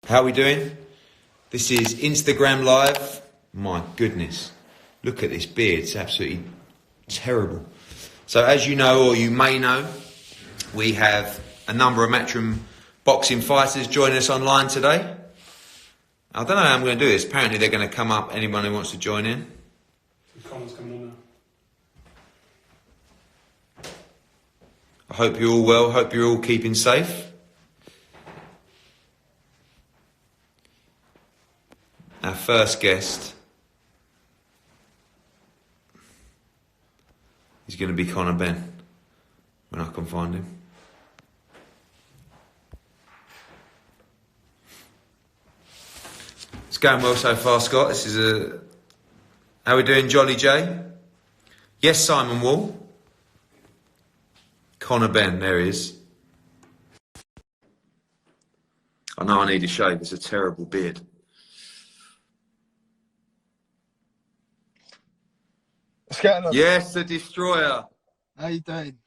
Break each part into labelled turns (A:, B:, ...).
A: How are we doing? This is Instagram Live. My goodness, look at this beard. It's absolutely terrible. So as you know, or you may know, we have a number of Matchroom boxing fighters joining us online today. I don't know how I'm going to do this. Apparently they're going to come up, anyone who wants to join in. I hope you're all well, hope you're all keeping safe. Our first guest is going to be Conor Benn, when I can find him. It's going well so far, Scott. This is how are we doing, Jolly J? Yes, Simon Wall. Conor Benn, there he is. I know I need a shave. It's a terrible beard.
B: What's going on?
A: Yes, the Destroyer.
B: How you doing?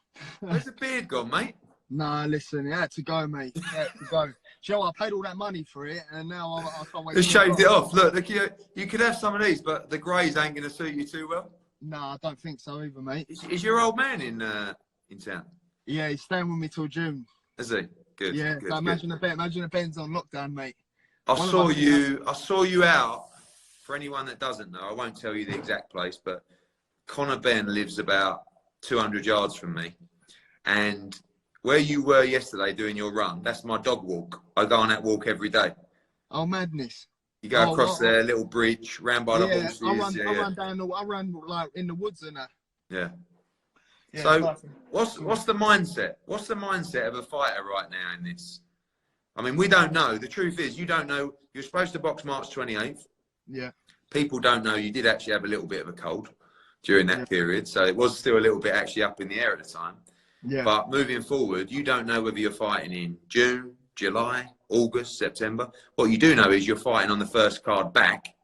A: Where's the beard gone, mate?
B: Nah, listen, it had to go, mate. It had to go. Do you know what? I paid all that money for it, and now I can't wait.
A: Just shaved it off. Look, you could have some of these, but the greys ain't going to suit you too well.
B: Nah, I don't think so either, mate.
A: Is your old man in town?
B: Yeah, he's staying with me till June.
A: Is he? Good.
B: Yeah,
A: good,
B: so imagine the Ben's on lockdown, mate.
A: I saw you out. For anyone that doesn't know, I won't tell you the exact place, but Conor Benn lives about 200 yards from me. And where you were yesterday doing your run, that's my dog walk. I go on that walk every day.
B: Oh, madness.
A: You go across there, little bridge, round by the horses.
B: I run like in the woods and that.
A: Yeah.
B: Yeah,
A: so what's the mindset? What's the mindset of a fighter right now in this? I mean, we don't know. The truth is, you don't know. You're supposed to box March 28th.
B: Yeah.
A: People don't know you did actually have a little bit of a cold during that period. So it was still a little bit actually up in the air at the time.
B: Yeah.
A: But moving forward, you don't know whether you're fighting in June, July, August, September. What you do know is you're fighting on the first card back.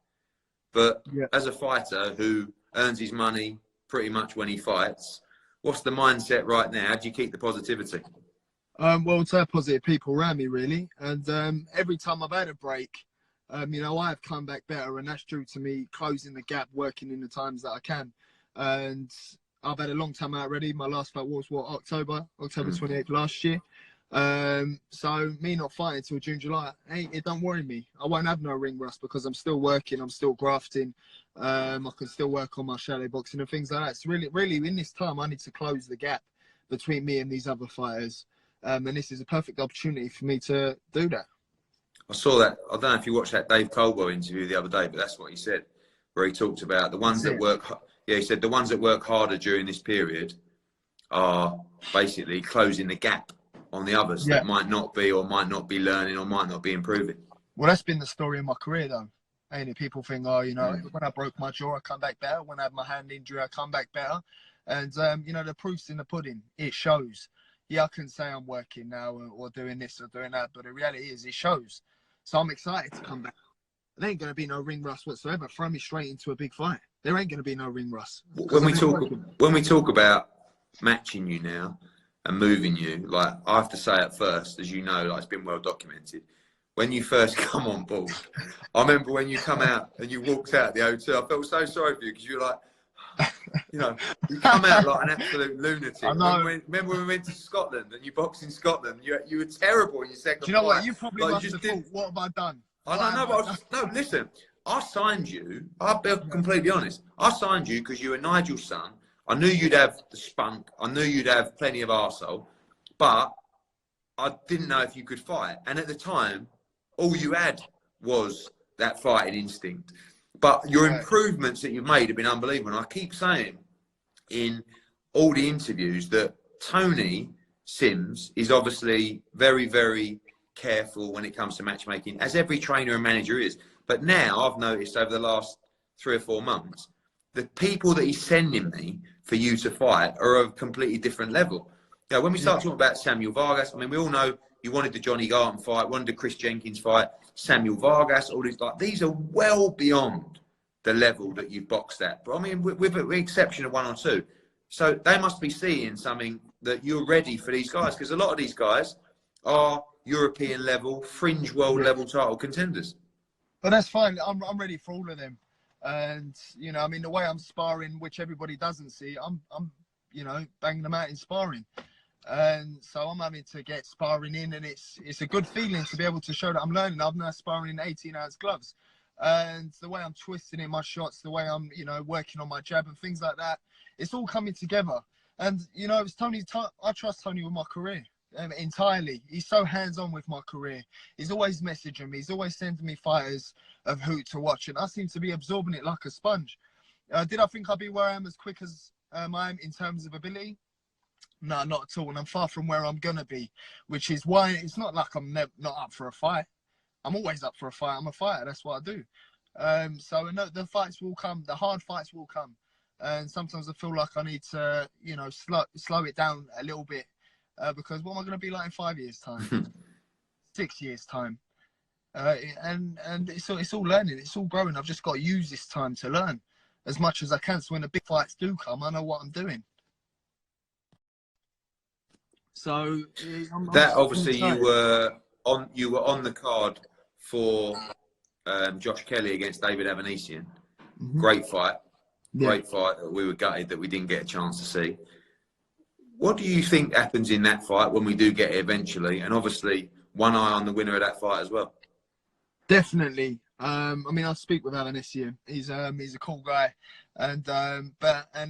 A: But as a fighter who earns his money pretty much when he fights, what's the mindset right now? How do you keep the positivity?
B: Well, to have positive people around me, really. And every time I've had a break, you know, I have come back better, and that's due to me closing the gap, working in the times that I can. And I've had a long time out already. My last fight was, October 28th last year. So me not fighting till June, July, it don't worry me. I won't have no ring rust because I'm still working, I'm still grafting. I can still work on my shadow boxing and things like that. So really in this time, I need to close the gap between me and these other fighters. And this is a perfect opportunity for me to do that.
A: I saw that. I don't know if you watched that Dave Caldwell interview the other day, but that's what he said, where he talked about the ones that work. Yeah, he said the ones that work harder during this period are basically closing the gap on the others that might not be learning or might not be improving.
B: Well, that's been the story of my career, though. Ain't it? People think, oh, you know, when I broke my jaw, I come back better. When I had my hand injury, I come back better. And, you know, the proof's in the pudding. It shows. Yeah, I can say I'm working now or doing this or doing that, but the reality is it shows. So I'm excited to come back. There ain't going to be no ring rust whatsoever. Throw me straight into a big fight. There ain't going to be no ring rust.
A: When we talk about matching you now and moving you, like I have to say at first, as you know, like it's been well documented. When you first come on board, I remember when you come out and you walked out the hotel, I felt so sorry for you because you were like, you know, you come out like an absolute lunatic.
B: I know.
A: Remember when we went to Scotland and you boxed in Scotland? You were terrible in your second fight.
B: Do you know what? You probably
A: like,
B: must have thought, what have I done?
A: I don't know, but no, listen. I signed you. I'll be completely honest. I signed you because you were Nigel's son. I knew you'd have the spunk. I knew you'd have plenty of arsehole. But I didn't know if you could fight. And at the time, all you had was that fighting instinct. But your improvements that you've made have been unbelievable. And I keep saying in all the interviews that Tony Sims is obviously very, very careful when it comes to matchmaking, as every trainer and manager is. But now I've noticed over the last 3 or 4 months, the people that he's sending me for you to fight are of a completely different level. You know, when we start talking about Samuel Vargas, I mean, we all know you wanted the Johnny Garton fight, wanted the Chris Jenkins fight, Samuel Vargas, all these, like, these are well beyond the level that you've boxed at. But I mean, with the exception of 1 or 2. So they must be seeing something that you're ready for these guys, because a lot of these guys are European level, fringe world level title contenders.
B: But that's fine. I'm ready for all of them. And, you know, I mean, the way I'm sparring, which everybody doesn't see, I'm you know, banging them out in sparring. And so I'm having to get sparring in, and it's a good feeling to be able to show that I'm learning. I'm now sparring in 18-ounce gloves. And the way I'm twisting in my shots, the way I'm, you know, working on my jab and things like that, it's all coming together. And, you know, it's Tony. I trust Tony with my career entirely. He's so hands-on with my career. He's always messaging me. He's always sending me fighters of who to watch. And I seem to be absorbing it like a sponge. Did I think I'd be where I am as quick as I am in terms of ability? No, not at all. And I'm far from where I'm going to be, which is why it's not like I'm not up for a fight. I'm always up for a fight. I'm a fighter. That's what I do. So no, the fights will come. The hard fights will come. And sometimes I feel like I need to, you know, slow it down a little bit. Because what am I going to be like in 5 years' time? 6 years' time? And it's all learning. It's all growing. I've just got to use this time to learn as much as I can. So when the big fights do come, I know what I'm doing. So
A: that obviously you were on the card for Josh Kelly against David Avanesian. Great fight. Great fight that we were gutted that we didn't get a chance to see. What do you think happens in that fight when we do get it eventually? And obviously, one eye on the winner of that fight as well.
B: Definitely. I mean, I speak with Avanesian. He's a cool guy, and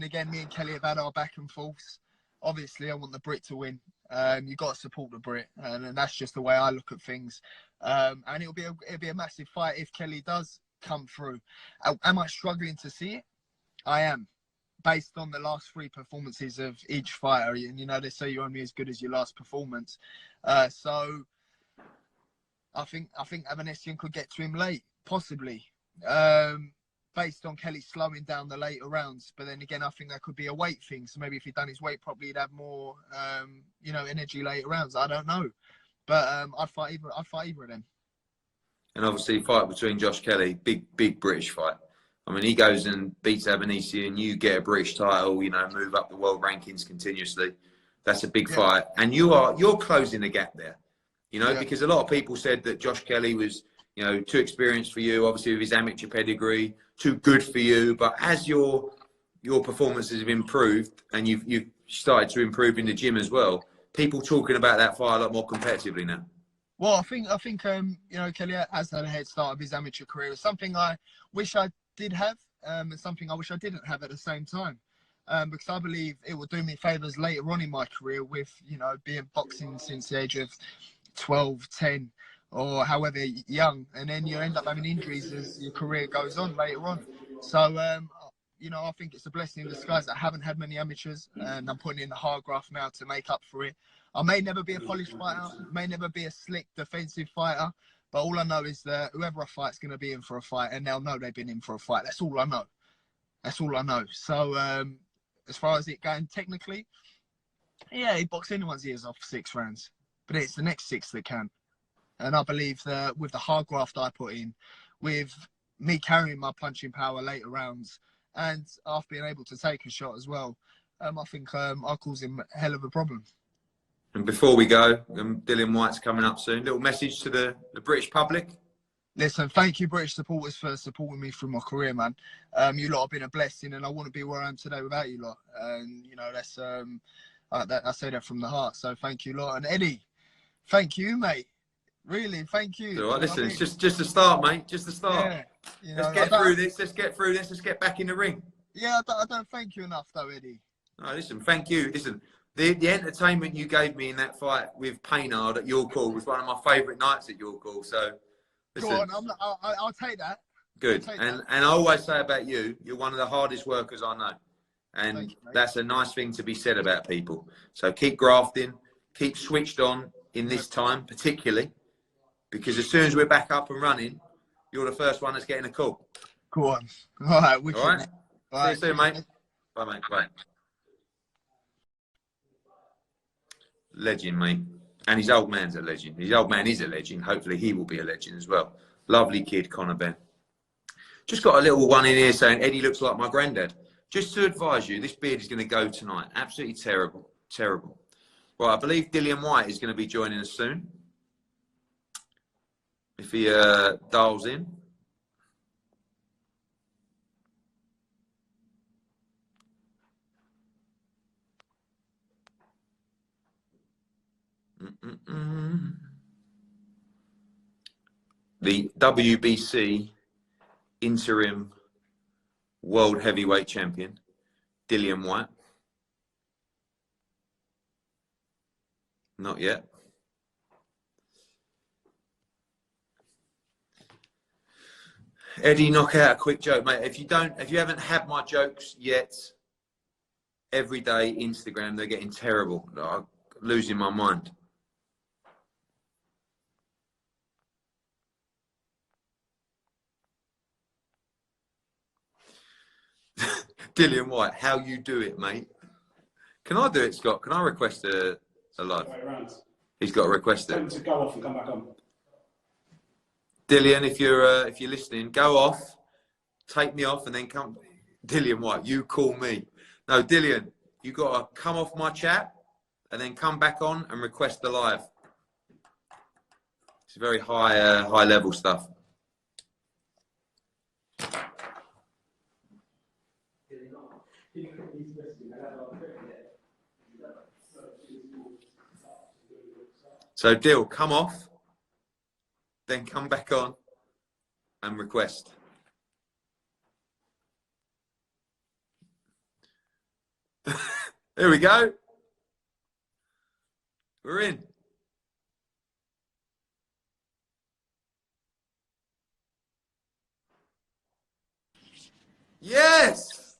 B: again, me and Kelly have had our back and forths. Obviously, I want the Brit to win. You got to support the Brit, and that's just the way I look at things. And it'll be a massive fight if Kelly does come through. Am I struggling to see it? I am. Based on the last 3 performances of each fighter, and you know they say you're only as good as your last performance. So I think Avanesian could get to him late, possibly, based on Kelly slowing down the later rounds. But then again, I think that could be a weight thing. So maybe if he'd done his weight properly, he'd have more, you know, energy later rounds. I don't know, but I'd fight either of them.
A: And obviously, fight between Josh Kelly, big British fight. I mean, he goes and beats Avanesian, you get a British title, you know, move up the world rankings continuously. That's a big fight. And you're closing the gap there, you know, because a lot of people said that Josh Kelly was, you know, too experienced for you, obviously with his amateur pedigree, too good for you. But as your performances have improved and you've started to improve in the gym as well, people talking about that fight a lot more competitively now.
B: Well, I think you know, Kelly has had a head start of his amateur career. It's something I wish I did have, and something I wish I didn't have at the same time, because I believe it will do me favours later on in my career with, you know, being boxing since the age of 12, 10, or however young, and then you end up having injuries as your career goes on later on. So, you know, I think it's a blessing in disguise that I haven't had many amateurs, and I'm putting in the hard graft now to make up for it. I may never be a polished fighter, may never be a slick defensive fighter, but all I know is that whoever I fight's going to be in for a fight, and they'll know they've been in for a fight. That's all I know. That's all I know. So as far as it going technically, yeah, he box anyone's ears off 6 rounds, but it's the next 6 that can. And I believe that with the hard graft I put in, with me carrying my punching power later rounds, and after being able to take a shot as well, I think I'll cause him a hell of a problem.
A: And before we go, Dillian Whyte's coming up soon. Little message to the British public.
B: Listen, thank you, British supporters, for supporting me through my career, man. You lot have been a blessing, and I wouldn't be where I am today without you lot. And, you know, that's I say that from the heart. So thank you, lot. And Eddie, thank you, mate. Really, thank you.
A: All right, listen, it's just a start, mate. Just a start.
B: Yeah, you know,
A: let's get through this. Let's get through this. Let's get back in the ring.
B: Yeah, I don't thank you enough, though, Eddie.
A: No, listen, thank you. Listen, the entertainment you gave me in that fight with Paynard at your call was one of my favourite nights at your call. So, listen.
B: Go on, I'll take that.
A: Good. And I always say about you, you're one of the hardest workers I know. And
B: you,
A: that's a nice thing to be said about people. So keep grafting, keep switched on in this time, particularly, because as soon as we're back up and running, you're the first one that's getting a call.
B: Go on. All right.
A: All right. See you soon, mate. Bye, mate. Bye. Legend, mate. And his old man's a legend. His old man is a legend. Hopefully he will be a legend as well. Lovely kid, Conor Ben. Just got a little one in here saying, Eddie looks like my granddad. Just to advise you, this beard is going to go tonight. Absolutely terrible. Terrible. Right, I believe Dillian Whyte is going to be joining us soon. if he dials in. The WBC interim world heavyweight champion, Dillian Whyte. Not yet. Eddie, knock out a quick joke, mate. If you haven't had my jokes yet, every day Instagram, they're getting terrible. I'm losing my mind. Dillian Whyte, how you do it, mate? Can I do it, Scott? Can I request a live? He's got to request it.
C: Tell him to go off and come back on.
A: Dillian, if you're listening, go off, take me off, and then come. Dillian Whyte, you call me. No, Dillian, you got to come off my chat and then come back on and request the live. It's very high level stuff. So, Dill, come off, then come back on and request. Here we go. We're in. Yes.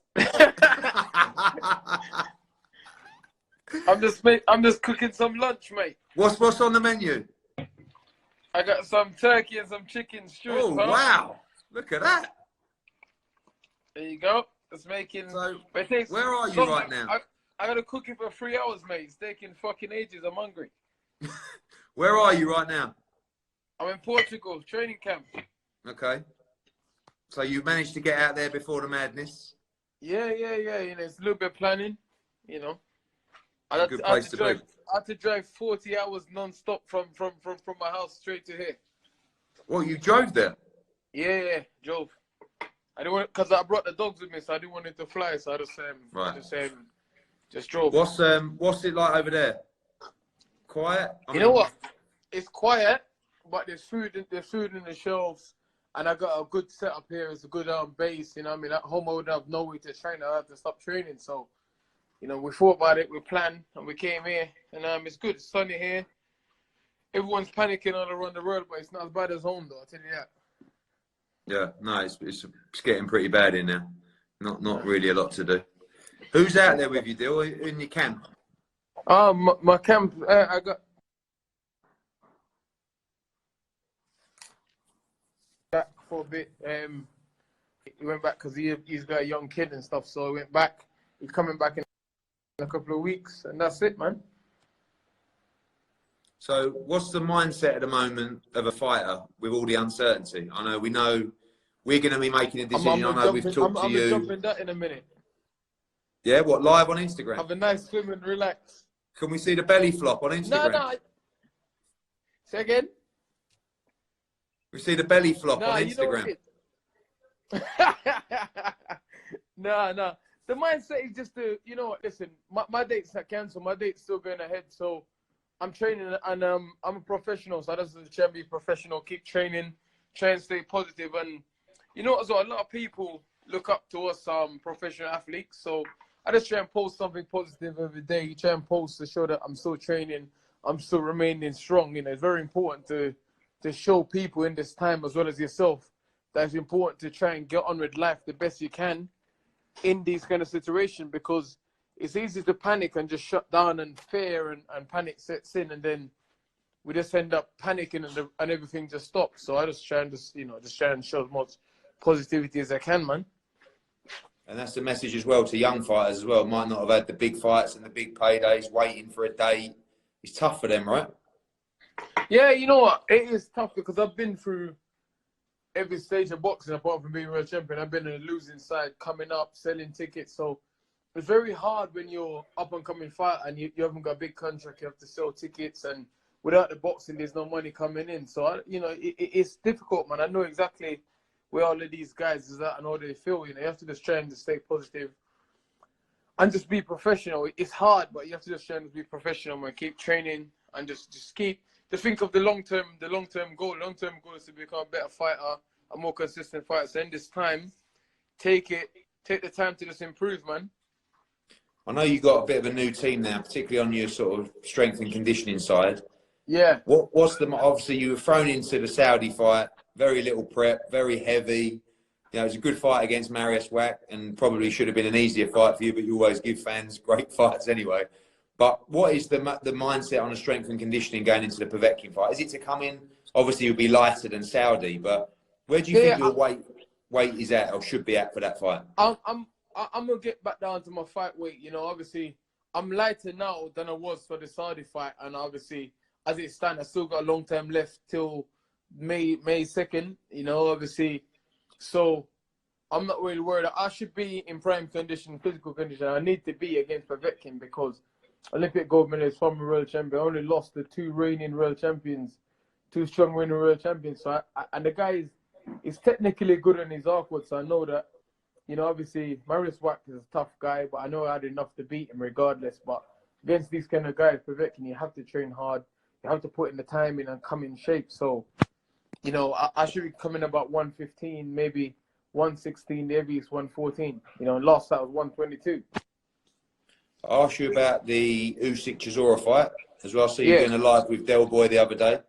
D: I'm just cooking some lunch, mate.
A: What's on the menu?
D: I got some turkey and some chicken stew.
A: Oh, wow. Look at that.
D: There you go. It's making...
A: So,
D: it
A: where are you right now?
D: I got to cook it for 3 hours, mate. It's taking fucking ages. I'm hungry.
A: Where are you right now?
D: I'm in Portugal, training camp.
A: Okay. So you managed to get out there before the madness?
D: Yeah. You know, it's a little bit of planning, you know. I
A: Good place to be.
D: I had to drive 40 hours non-stop from my house straight to here.
A: Well, you drove there?
D: Yeah, drove. I didn't want, because I brought the dogs with me, so I didn't want it to fly. So I just drove.
A: What's it like over there? Quiet?
D: You know what? It's quiet, but there's food in the shelves, and I got a good setup here. It's a good base. You know, what I mean, at home I would have no way to train. I had to stop training. So, you know, we thought about it, we planned, and we came here, and it's good. It's sunny here. Everyone's panicking all around the world, but it's not as bad as home, though. I'll tell you that.
A: Yeah, no, it's getting pretty bad in there. Not really a lot to do. Who's out there with you, Dill, in your camp?
D: My camp, I got back for a bit. He went back because he's got a young kid and stuff, so he went back. He's coming back in a couple of weeks, and that's it, man.
A: So what's the mindset at the moment of a fighter with all the uncertainty? I know we're going to be making a decision. I know we've talked to you.
D: I'm jumping that in a minute.
A: Yeah, what, live on Instagram?
D: Have a nice swim and relax.
A: Can we see the belly flop on Instagram?
D: No. Say again?
A: We see the belly flop on Instagram.
D: No. The mindset is just to, you know what, listen, my date's not cancelled. My date's still going ahead, so I'm training, and I'm a professional, so I just try and be professional, keep training, try and stay positive. And you know, as well, a lot of people look up to us, professional athletes. So I just try and post something positive every day. Try and post to show that I'm still training, I'm still remaining strong. You know, it's very important to show people in this time, as well as yourself, that it's important to try and get on with life the best you can in these kind of situations, because it's easy to panic and just shut down, and fear and panic sets in, and then we just end up panicking, and everything just stops. So I just try and try and show as much positivity as I can, man.
A: And that's the message as well to young fighters as well. Might not have had the big fights and the big paydays, waiting for a date. It's tough for them, right?
D: Yeah, you know what? It is tough because I've been through every stage of boxing apart from being world champion. I've been on the losing side, coming up, selling tickets. So it's very hard when you're up and coming fighter and you haven't got a big contract. You have to sell tickets, and without the boxing, there's no money coming in. So, it's difficult, man. I know exactly where all of these guys is at and how they feel. You have to just try and just stay positive and just be professional. It's hard, but you have to just try and be professional and keep training and just think of the long-term goal. Long-term goal is to become a better fighter, a more consistent fighter. So in this time, take the time to just improve, man.
A: I know you got a bit of a new team now, particularly on your sort of strength and conditioning side.
D: Yeah.
A: Obviously you were thrown into the Saudi fight, very little prep, very heavy. It was a good fight against Marius Wack and probably should have been an easier fight for you, but you always give fans great fights anyway. But what is the mindset on a strength and conditioning going into the Povetkin fight? Is it to come in? Obviously, you'll be lighter than Saudi, but where do you think your weight is at or should be at for that fight?
D: I'm gonna get back down to my fight weight. Obviously, I'm lighter now than I was for the Saudi fight, and obviously, as it stands, I still got a long time left till May 2nd. Obviously, so I'm not really worried. I should be in prime condition, physical condition. I need to be against Povetkin because Olympic gold medalist, former world champion. I only lost the two reigning world champions, two strong reigning world champions. So and the guy is technically good and he's awkward. So I know that, obviously Marius Wack is a tough guy, but I know I had enough to beat him regardless. But against these kind of guys, Povetkin, you have to train hard. You have to put in the time in and come in shape. So, I should be coming about 115, maybe 116, maybe it's 114. Last that was 122.
A: I asked you about the Usyk Chisora fight as well. So you're doing a live with Del Boy the other day.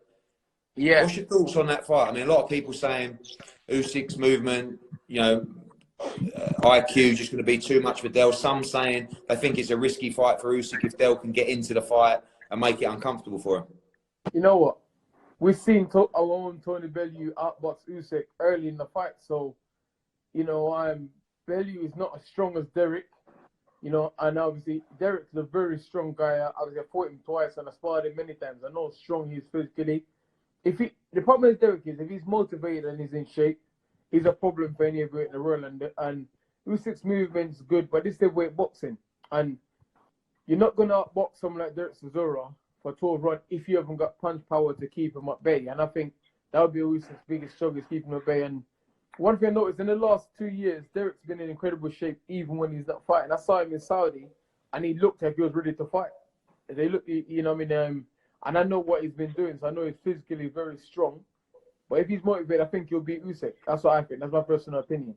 D: Yeah.
A: What's your thoughts on that fight? I mean, a lot of people saying Usyk's movement, IQ just going to be too much for Del. Some saying they think it's a risky fight for Usyk if Del can get into the fight and make it uncomfortable for him.
D: You know what? We've seen our own Tony Bellew outbox Usyk early in the fight. So, Bellew is not as strong as Derek. And obviously Derek's a very strong guy. Obviously, I fought him twice and I sparred him many times. I know how strong he is physically. The problem with Derek is if he's motivated and he's in shape, he's a problem for any weight in the world. And Usyk's movement's good, but this is the weight boxing. And you're not going to outbox someone like Derek Chisora for 12 rounds if you haven't got punch power to keep him at bay. And I think that would be Usyk's biggest struggle is keeping him at bay. And one thing I noticed in the last 2 years, Derek's been in incredible shape even when he's not fighting. I saw him in Saudi, and he looked like he was ready to fight. They look, and I know what he's been doing, so I know he's physically very strong. But if he's motivated, I think he'll beat Usyk. That's what I think. That's my personal opinion.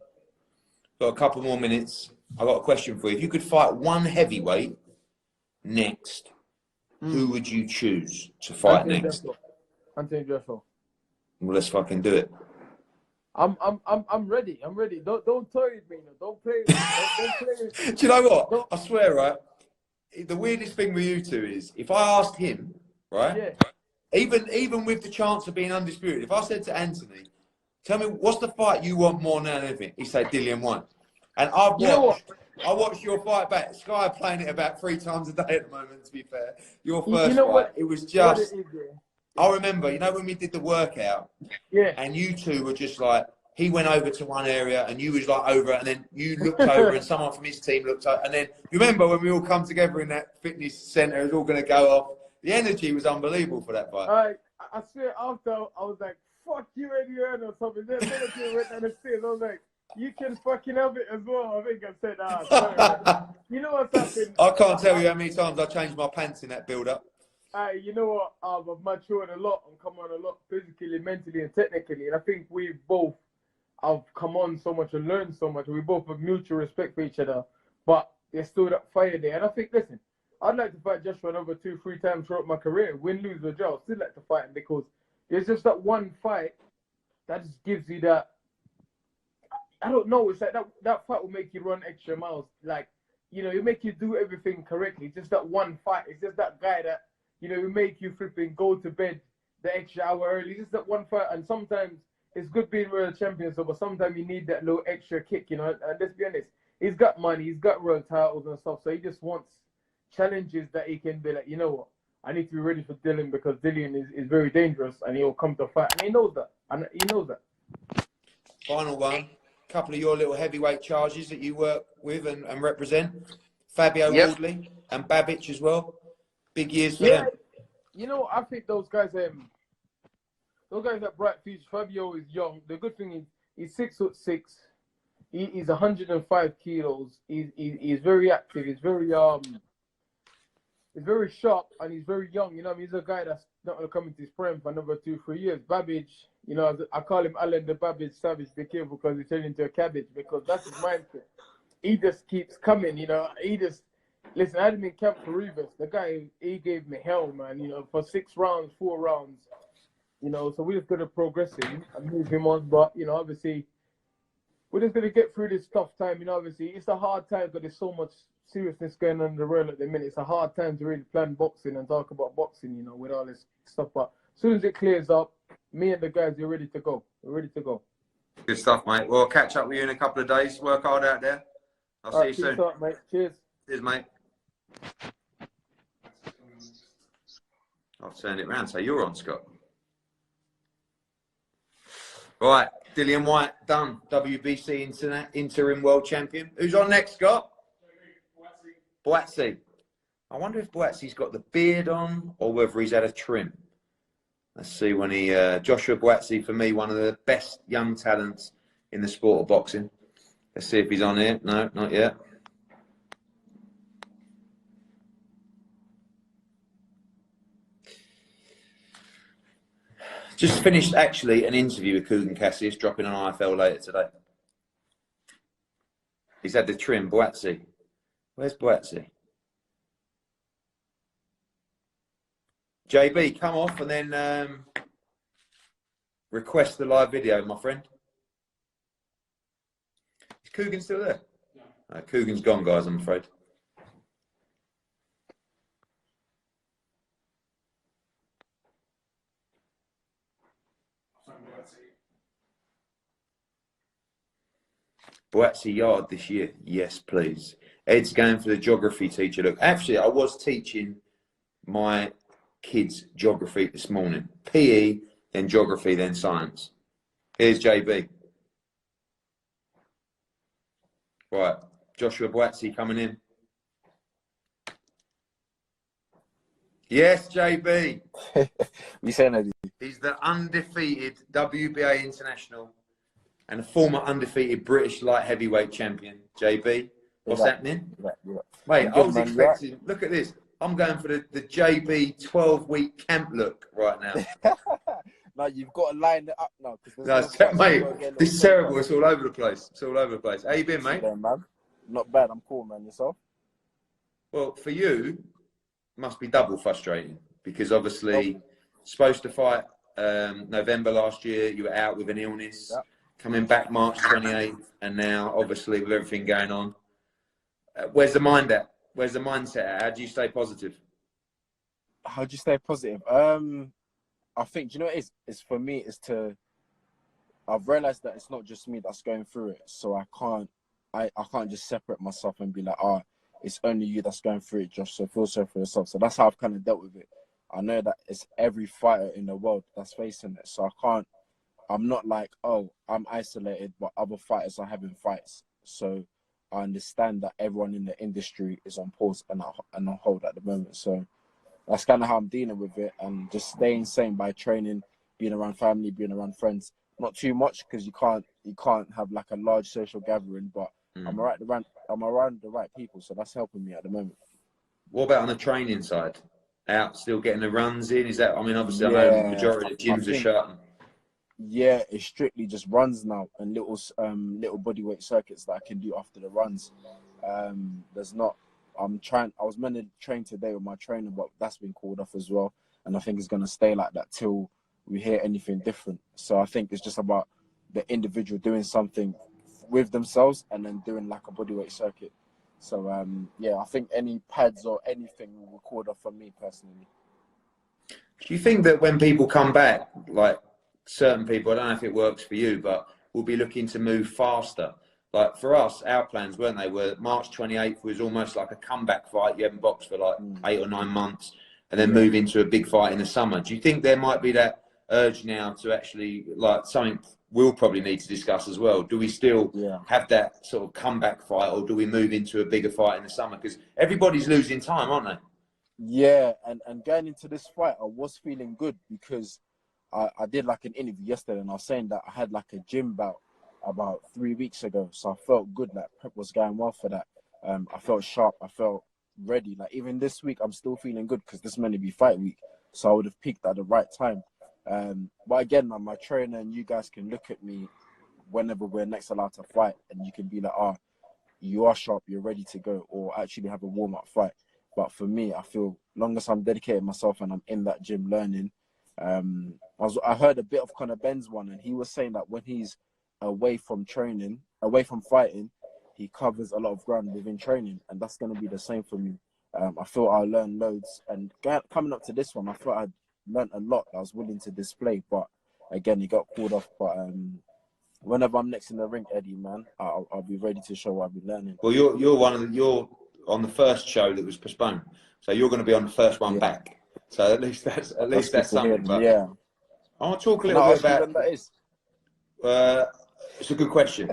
A: Got a couple more minutes. I've got a question for you. If you could fight one heavyweight next, who would you choose to fight next?
D: Anthony Joshua.
A: Well, let's fucking do it.
D: I'm ready. I'm ready. Don't toy with me. Don't play with me. Don't play with me.
A: Do you know what? I swear, right? The weirdest thing with you two is if I asked him, right?
D: Yeah.
A: Even with the chance of being undisputed, if I said to Anthony, tell me what's the fight you want more than anything, he'd say Dillian Whyte. And I watched your fight back. Sky are playing it about 3 times a day at the moment, to be fair. Your first fight, it was just... I remember, when we did the workout, and you two were just like, he went over to one area and you was like over it, and then you looked over and someone from his team looked over. And then you remember when we all come together in that fitness centre, it was all going to go off. The energy was unbelievable for that fight.
D: I swear after, I was like, fuck you, Eddie Hearn or something. Then I went down the stairs. I was like, you can fucking have it as well. I think I said, sorry. You know what's happened?
A: I can't tell you how many times I changed my pants in that build-up.
D: You know what? I've matured a lot and come on a lot physically, mentally, and technically. And I think we both have come on so much and learned so much. We both have mutual respect for each other. But there's still that fire there. And I think, listen, I'd like to fight Joshua another 2-3 times throughout my career. Win, lose, or draw. I'd still like to fight him because there's just that one fight that just gives you that. I don't know. It's like that fight will make you run extra miles. Like, it make you do everything correctly. Just that one fight. It's just that guy that, it make you flipping go to bed the extra hour early. Just that one fight. And sometimes it's good being world champion, but sometimes you need that little extra kick, And let's be honest, he's got money, he's got world titles and stuff, so he just wants challenges that he can be like, you know what, I need to be ready for Dillian because Dillian is very dangerous and he'll come to fight. And he knows that.
A: Final one. A couple of your little heavyweight charges that you work with and represent. Fabio Wardley and Babic as well. Big years for them.
D: you know, I think those guys at Bright Future, Fabio is young. The good thing is he's 6'6". He's 105 kilos. He's very active. He's very sharp and he's very young. You know, he's a guy that's not going to come into his prime for another 2-3 years. Babbage, you know, I call him Alan the Babbage Savage. Be careful because he turned into a cabbage because that's his mindset. He just keeps coming, you know. Listen, I had him in camp for Rivas. The guy, he gave me hell, man, you know, for 4 rounds, you know. So we're just going to progress him and move him on. But, you know, obviously, we're just going to get through this tough time. You know, obviously, it's a hard time because there's so much seriousness going on in the world at the minute. It's a hard time to really plan boxing and talk about boxing, you know, with all this stuff. But as soon as it clears up, me and the guys are ready to go. We're ready to go.
A: Good stuff, mate. Well, I'll catch up with you in a couple of days. Work hard out there. I'll see you soon.
D: Up, mate. Cheers.
A: Cheers, mate. I'll turn it round. So you're on, Scott. Right, Dillian Whyte, done. WBC interim world champion. Who's on next, Scott? Boatsy. I wonder if Boatsy's got the beard on or whether he's had a trim. Let's see when he... Joshua Boatsy, for me, one of the best young talents in the sport of boxing. Let's see if he's on here. No, not yet. Just finished, actually, an interview with Kugan Cassius, dropping on IFL later today. He's had the trim. Boatsy. Where's Boatsy? JB, come off and then request the live video, my friend. Is Kugan still there? No. Kugan's gone, guys, I'm afraid. Boatsy Yard this year. Yes, please. Ed's going for the geography teacher. Look, actually, I was teaching my kids geography this morning. PE, then geography, then science. Here's JB. Right, Joshua Boatsy coming in. Yes, JB.
C: You saying that?
A: He's the undefeated WBA international and a former undefeated British light heavyweight champion. JB, what's happening?
C: Yeah.
A: Mate, I was expecting, look at this. I'm going for the JB 12-week camp look right now.
C: No, you've got to line it up now.
A: Mate, this is terrible. It's all over the place. It's all over the place. How you been, mate?
C: There, man. Not bad. I'm cool, man. Yourself?
A: Well, for you, it must be double frustrating because obviously supposed to fight November last year. You were out with an illness. Yep. Coming back March 28th, and now obviously with everything going on. Where's the mind at? Where's the mindset at? How do you stay positive?
C: How do you stay positive? I think, do you know what it is? It's for me, I've realized that it's not just me that's going through it. So I can't just separate myself and be like, it's only you that's going through it, Josh. So feel sorry for yourself. So that's how I've kind of dealt with it. I know that it's every fighter in the world that's facing it. So I'm not like, I'm isolated, but other fighters are having fights. So I understand that everyone in the industry is on pause and on hold at the moment. So that's kind of how I'm dealing with it, and just staying sane by training, being around family, being around friends. Not too much because you can't have like a large social gathering, but I'm around the right people, so that's helping me at the moment.
A: What about on the training side? Out still getting the runs in? Is that? I mean, obviously, I know the majority of the gyms are shut.
C: Yeah, it's strictly just runs now and little bodyweight circuits that I can do after the runs. There's not. I was meant to train today with my trainer, but that's been called off as well. And I think it's going to stay like that till we hear anything different. So I think it's just about the individual doing something with themselves and then doing like a bodyweight circuit. So I think any pads or anything will record off for me personally.
A: Do you think that when people come back, like certain people, I don't know if it works for you, but will be looking to move faster? Like for us, our plans, weren't they? Were March 28th was almost like a comeback fight. You haven't boxed for like 8 or 9 months and then move into a big fight in the summer. Do you think there might be that urge now to actually, like something we'll probably need to discuss as well? Do we still have that sort of comeback fight, or do we move into a bigger fight in the summer? Because everybody's losing time, aren't they?
C: Yeah, and going into this fight, I was feeling good because I did like an interview yesterday, and I was saying that I had like a gym bout about 3 weeks ago, so I felt good. Like prep was going well for that. I felt sharp. I felt ready. Like even this week, I'm still feeling good because this is meant to be fight week, so I would have peaked at the right time. But again, man, my trainer and you guys can look at me whenever we're next allowed to fight, and you can be like, "Ah, you are sharp. You're ready to go," or actually have a warm up fight. But for me, I feel long as I'm dedicating myself and I'm in that gym learning. I heard a bit of Conor Ben's one, and he was saying that when he's away from training, away from fighting, he covers a lot of ground within training, and that's going to be the same for me. I feel I learned loads, and coming up to this one, I thought I'd learned a lot that I was willing to display, but again, it got called off. But whenever I'm next in the ring, Eddie, man, I'll be ready to show what I've been learning.
A: Well, you're on the first show that was postponed, so you're going to be on the first one back. So at least that's something. But
C: yeah,
A: I want to talk a little bit about.
C: When that is.
A: It's a good question.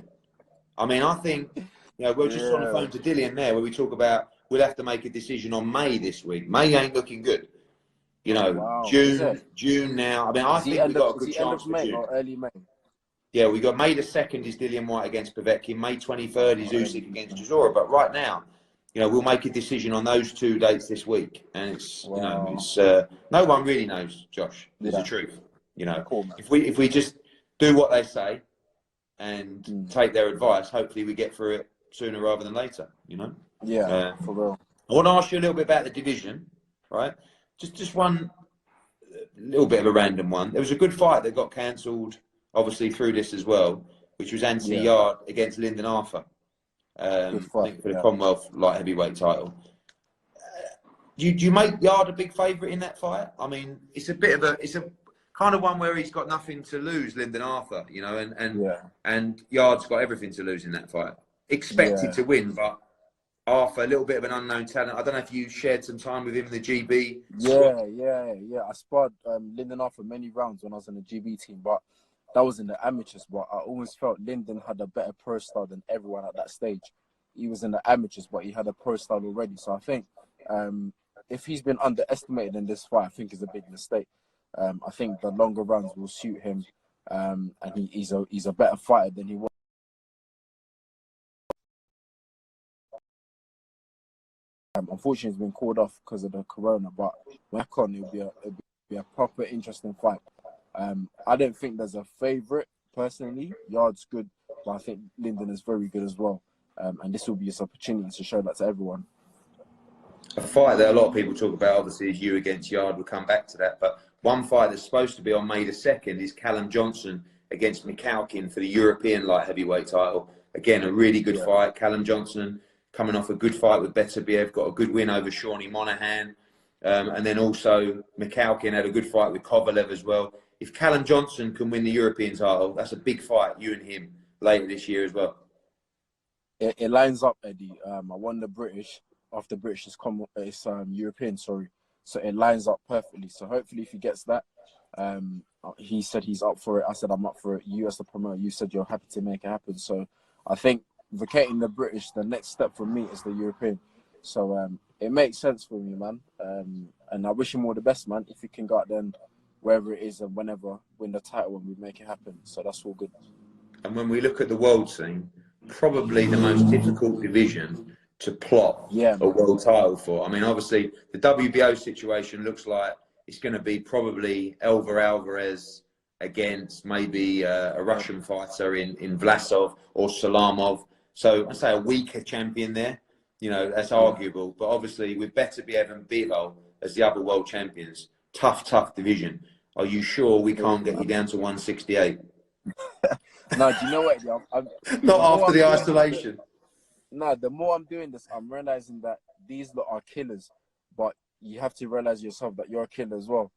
A: I mean, I think we're just on the phone to Dillian there, where we talk about we'll have to make a decision on May this week. May ain't looking good.
C: Wow.
A: June now. I mean, I think we've got a good chance for
C: May
A: June.
C: or early May?
A: Yeah, we got May the 2nd is Dillian Whyte against Povetkin. May 23rd is Usyk against Chisora. But right now, we'll make a decision on those 2 dates this week, and it's no one really knows, Josh. There's the truth.
C: Cool,
A: if we just do what they say and take their advice, hopefully we get through it sooner rather than later.
C: Yeah, for real.
A: I want to ask you a little bit about the division, right? Just one little bit of a random one. There was a good fight that got cancelled, obviously through this as well, which was Anthony Yard against Lyndon Arthur.
C: Good fight,
A: I think for the Commonwealth light heavyweight title. Do you make Yard a big favourite in that fight? I mean, it's a kind of one where he's got nothing to lose, Lyndon Arthur, and Yard's got everything to lose in that fight. Expected to win, but Arthur, a little bit of an unknown talent. I don't know if you shared some time with him in the GB.
C: Yeah. I sparred Lyndon Arthur many rounds when I was in the GB team, but that was in the amateurs. But I always felt Lyndon had a better pro style than everyone at that stage. He was in the amateurs, but he had a pro style already. So I think if he's been underestimated in this fight, I think it's a big mistake. I think the longer rounds will suit him, and he's a better fighter than he was. Unfortunately, he's been called off because of the corona, but back on, it'll be a proper interesting fight. I don't think there's a favourite personally. Yard's good, but I think Lyndon is very good as well. And this will be his opportunity to show that to everyone.
A: A fight that a lot of people talk about, obviously, is you against Yard. We'll come back to that. But one fight that's supposed to be on May the 2nd is Callum Johnson against McCalkin for the European light heavyweight title. Again, a really good fight. Callum Johnson coming off a good fight with Beterbiev, got a good win over Shawnee Monahan. And then also McCalkin had a good fight with Kovalev as well. If Callum Johnson can win the European title, that's a big fight, you and him, later this year as well.
C: It lines up, Eddie. I won the British after British is European, sorry. So it lines up perfectly. So hopefully if he gets that, he said he's up for it. I said I'm up for it. You as the promoter, you said you're happy to make it happen. So I think vacating the British, the next step for me is the European. So it makes sense for me, man. And I wish him all the best, man. If he can go out then wherever it is and whenever, win the title and we make it happen. So that's all good.
A: And when we look at the world scene, probably the most difficult division to plot a world title for. I mean, obviously, the WBO situation looks like it's going to be probably Elver Alvarez against maybe a Russian fighter in Vlasov or Salamov. So I'd say a weaker champion there. That's arguable. But obviously, with Beterbiev and Bivol as the other world champions, tough division. Are you sure we can't get you down to 168?
C: No, do you know what?
A: Not after the isolation.
C: No, the more I'm doing this, I'm realizing that these lot are killers, but you have to realize yourself that you're a killer as well.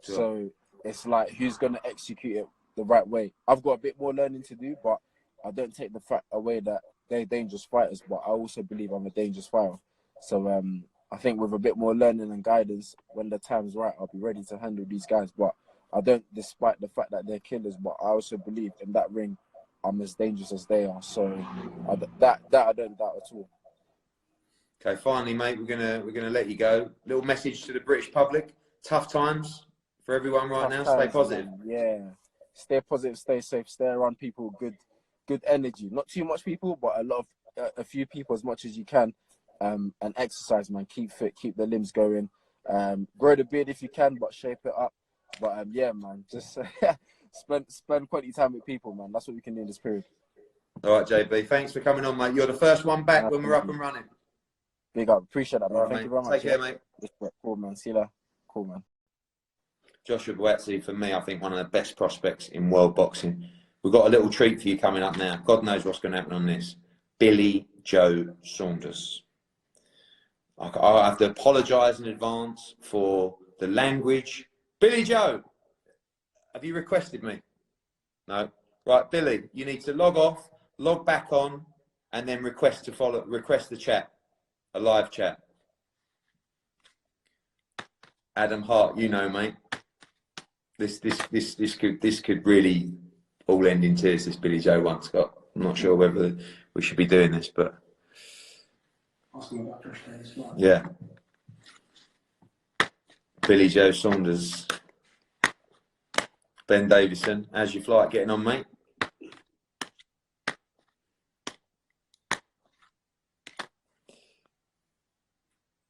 C: Sure. So it's like, who's going to execute it the right way? I've got a bit more learning to do, but I don't take the fact away that they're dangerous fighters, but I also believe I'm a dangerous fighter. So I think with a bit more learning and guidance, when the time's right, I'll be ready to handle these guys. But I don't, despite the fact that they're killers, but I also believe in that ring, I'm as dangerous as they are. So that I don't doubt at all.
A: Okay, finally, mate, we're gonna let you go. Little message to the British public. Tough times for everyone right now. Stay positive.
C: Man. Yeah. Stay positive, stay safe, stay around people with good energy. Not too much people, but a few people as much as you can. And exercise, man. Keep fit, keep the limbs going. Grow the beard if you can, but shape it up. But yeah, man, just spend quality time with people, man. That's what we can do in this period.
A: All right, JB. Thanks for coming on, mate. You're the first one back when we're up and running.
C: Big up. Appreciate that, man.
A: Right,
C: Thank you very much.
A: Take care, mate.
C: Cool, man. See you later. Cool, man.
A: Joshua Boazzi, for me, I think one of the best prospects in world boxing. We've got a little treat for you coming up now. God knows what's going to happen on this. Billy Joe Saunders. I have to apologise in advance for the language. Billy Joe, have you requested me? No. Right, Billy, you need to log off, log back on, and then request the chat, a live chat. Adam Hart, you know, mate. This could really all end in tears. This Billy Joe one, Scott. I'm not sure whether we should be doing this, but yeah. Billy Joe Saunders. Ben Davison, how's your flight getting on, mate?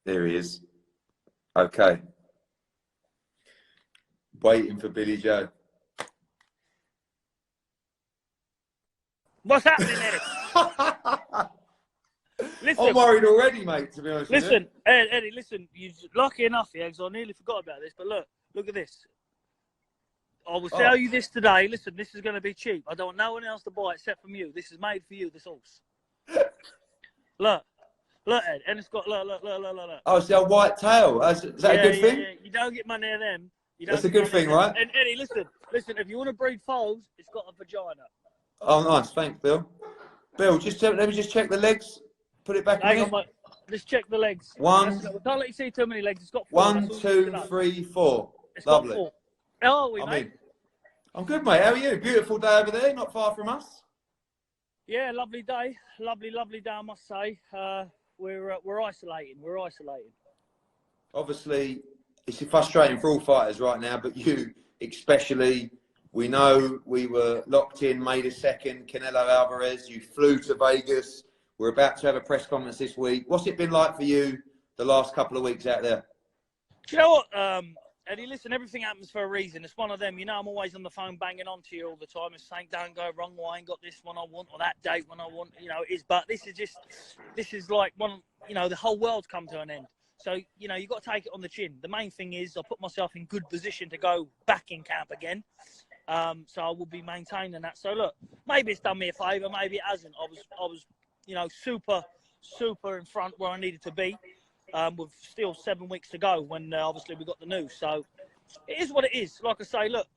A: There he is. Okay. Waiting for Billy Joe.
E: What's happening, Eddie? Listen,
A: I'm worried already, mate, to be honest with you.
E: Listen, Eddie, listen, you're lucky enough here, because I nearly forgot about this, but look at this. I will sell you this today. Listen, this is going to be cheap. I don't want no one else to buy it except from you. This is made for you, this horse. Look, Ed, and it's got, look.
A: Oh, it's the old white tail. Is that a good thing?
E: Yeah. You don't get money of them.
A: That's a good thing, right?
E: And Eddie, listen, if you want to breed foals, it's got a vagina.
A: Oh, nice. Thanks, Bill. Bill, let me just check the legs. Put it back in.
E: Let's check the legs.
A: One.
E: We can't let you see too many legs. It's got 4.
A: 1, 2, 3, 4.
E: It's
A: Lovely.
E: got 4. How are we, mate?
A: I'm good, mate. How are you? Beautiful day over there, not far from us.
E: Yeah, lovely day. Lovely day, I must say. We're isolating.
A: Obviously, it's frustrating for all fighters right now, but you especially. We know we were locked in May the 2nd, Canelo Alvarez. You flew to Vegas. We're about to have a press conference this week. What's it been like for you the last couple of weeks out there?
E: Do you know what, Eddie, listen, everything happens for a reason. It's one of them. You know, I'm always on the phone banging on to you all the time and saying, don't go wrong, well, I ain't got this one I want or that date when I want. You know, it is. But this is like one, you know, the whole world's come to an end. So, you know, you've got to take it on the chin. The main thing is I put myself in good position to go back in camp again. So I will be maintaining that. So, look, maybe it's done me a favour. Maybe it hasn't. I was, you know, super in front where I needed to be. With still 7 weeks to go when obviously we got the news. So it is what it is. Like I say, look,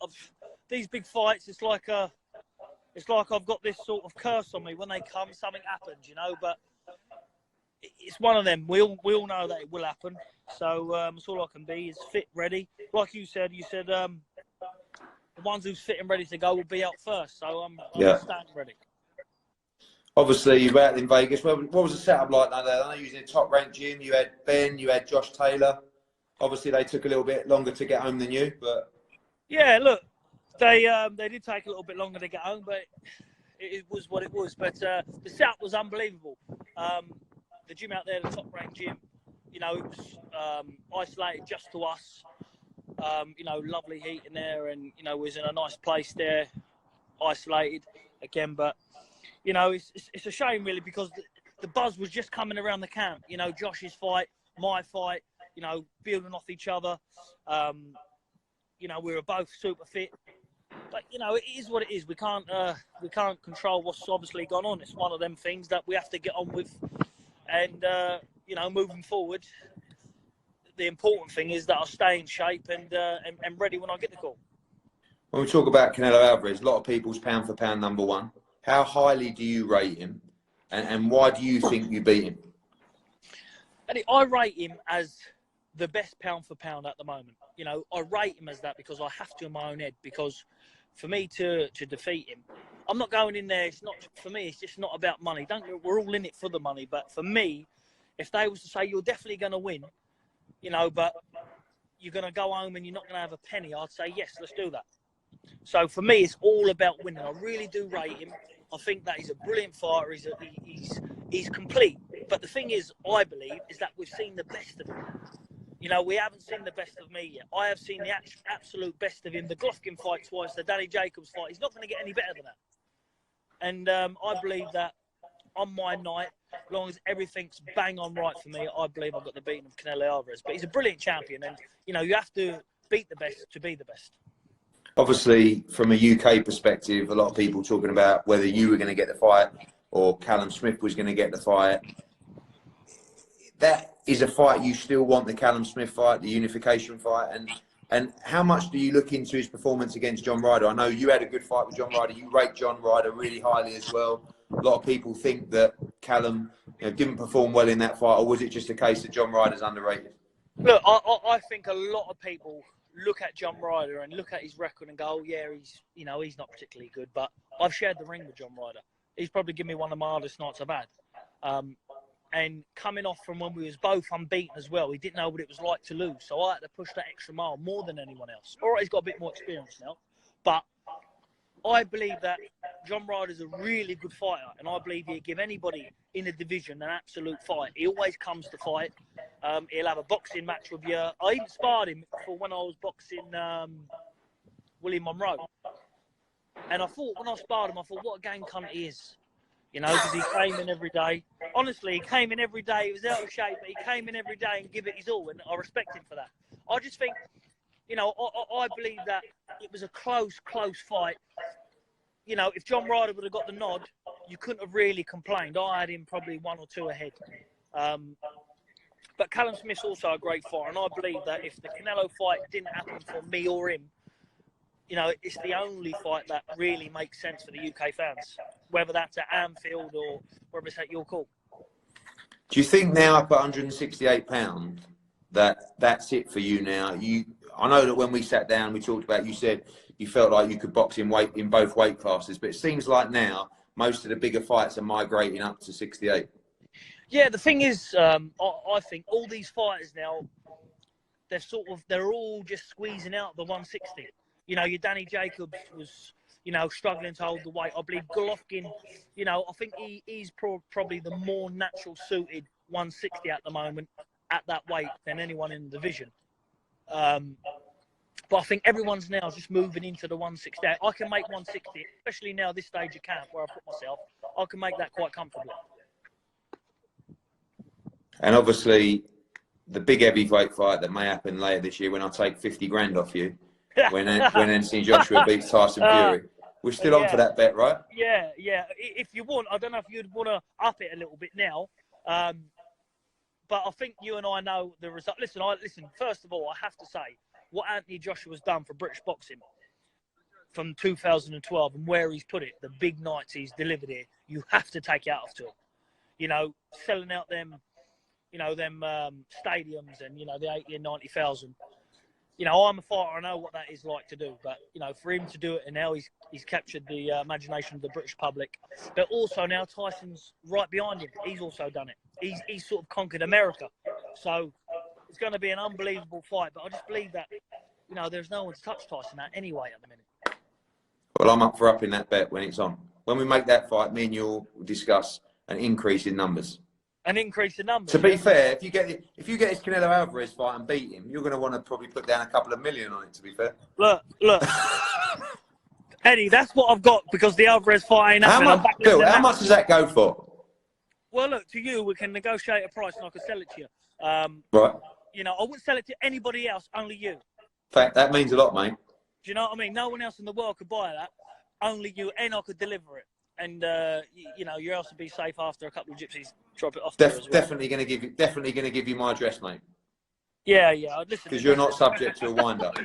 E: these big fights, it's like I've got this sort of curse on me. When they come, something happens, you know. But it's one of them. We all know that it will happen. So that's all I can be is fit, ready. Like you said, the ones who's fit and ready to go will be out first. So I'm standing ready.
A: Obviously, you were out in Vegas. What was the setup like there? I know you was in a top-ranked gym. You had Ben, you had Josh Taylor. Obviously, they took a little bit longer to get home than you, but
E: yeah, look, they did take a little bit longer to get home, but it was what it was. But the setup was unbelievable. The gym out there, the top-ranked gym, you know, it was isolated just to us. You know, lovely heat in there, and you know, was in a nice place there, isolated again, but. You know, it's a shame, really, because the buzz was just coming around the camp. You know, Josh's fight, my fight, you know, building off each other. You know, we were both super fit. But, you know, it is what it is. We can't control what's obviously gone on. It's one of them things that we have to get on with. And, you know, moving forward, the important thing is that I'll stay in shape and ready when I get the call.
A: When we talk about Canelo Alvarez, a lot of people's pound-for-pound number one. How highly do you rate him, and why do you think you beat him?
E: I rate him as the best pound for pound at the moment. You know, I rate him as that because I have to in my own head. Because for me to defeat him, I'm not going in there. It's not for me. It's just not about money. We're all in it for the money. But for me, If they was to say you're definitely going to win, you know, but you're going to go home and you're not going to have a penny, I'd say yes, let's do that. So for me, it's all about winning. I really do rate him. I think that he's a brilliant fighter. He's complete. But the thing is, I believe, is that we've seen the best of him. You know, we haven't seen the best of me yet. I have seen the absolute best of him. The Golovkin fight twice, the Danny Jacobs fight. He's not going to get any better than that. And I believe that on my night, as long as everything's bang on right for me, I believe I've got the beating of Canelo Alvarez. But he's a brilliant champion. And, you know, you have to beat the best to be the best.
A: Obviously, from a UK perspective, a lot of people talking about whether you were going to get the fight or Callum Smith was going to get the fight. That is a fight you still want, the Callum Smith fight, the unification fight. And how much do you look into his performance against John Ryder? I know you had a good fight with John Ryder. You rate John Ryder really highly as well. A lot of people think that Callum, you know, didn't perform well in that fight, or was it just a case that John Ryder's underrated?
E: Look, I think a lot of people look at John Ryder and look at his record and go, oh, yeah, he's not particularly good. But I've shared the ring with John Ryder. He's probably given me one of my hardest nights I've had. And coming off from when we was both unbeaten as well, he didn't know what it was like to lose. So I had to push that extra mile more than anyone else. All right, he's got a bit more experience now. But I believe that John Ryder's a really good fighter. And I believe he'll give anybody in the division an absolute fight. He always comes to fight. He'll have a boxing match with you. I even sparred him for when I was boxing William Monroe. And I thought, when I sparred him, I thought, what a game cunt he is. You know, because he came in every day. Honestly, he came in every day. He was out of shape, but he came in every day and give it his all. And I respect him for that. I just think, you know, I believe that it was a close fight. You know, if John Ryder would have got the nod, you couldn't have really complained. I had him probably 1 or 2 ahead. But Callum Smith's also a great fighter. And I believe that if the Canelo fight didn't happen for me or him, you know, it's the only fight that really makes sense for the UK fans, whether that's at Anfield or whether it's at your call.
A: Do you think now up at 168 pounds that that's it for you now? I know that when we sat down, we talked about, you said you felt like you could box in both weight classes, but it seems like now most of the bigger fights are migrating up to 68. Yeah,
E: the thing is, I think all these fighters now, they're all just squeezing out the 160. You know, your Danny Jacobs was, you know, struggling to hold the weight. I believe Golovkin, you know, I think he's probably the more natural suited 160 at the moment at that weight than anyone in the division. But I think everyone's now just moving into the 160. I can make 160, especially now this stage of camp where I put myself, I can make that quite comfortably.
A: And obviously, the big heavyweight fight that may happen later this year when I take 50 grand off you, when Anthony Joshua beats Tyson Fury. We're still on for that bet, right?
E: Yeah. If you want, I don't know if you'd want to up it a little bit now, but I think you and I know the result. Listen, first of all, I have to say, what Anthony Joshua's done for British boxing from 2012 and where he's put it, the big nights he's delivered here, you have to take it out of to him. You know, selling out them, you know, them stadiums and, you know, the 80 and 90,000. You know, I'm a fighter. I know what that is like to do. But, you know, for him to do it, and now he's captured the imagination of the British public. But also now Tyson's right behind him. He's also done it. He's sort of conquered America. So it's going to be an unbelievable fight. But I just believe that, you know, there's no one to touch Tyson at anyway at the minute.
A: Well, I'm up for upping that bet when it's on. When we make that fight, me and you'll discuss an increase in numbers.
E: An increase in numbers.
A: To be fair, if you get this Canelo Alvarez fight and beat him, you're going to want to probably put down a couple of million on it. To be fair,
E: look, Eddie, that's what I've got because the Alvarez fight ain't happening.
A: Bill, how much does that go for?
E: Well, look, to you, we can negotiate a price and I can sell it to you.
A: Right.
E: You know, I wouldn't sell it to anybody else, only you.
A: In fact, that means a lot, mate.
E: Do you know what I mean? No one else in the world could buy that, only you, and I could deliver it. And you know, your house would be safe after a couple of gypsies drop it off.
A: Definitely going to give you my address, mate.
E: Yeah. Listen,
A: because you're not subject to a wind-up.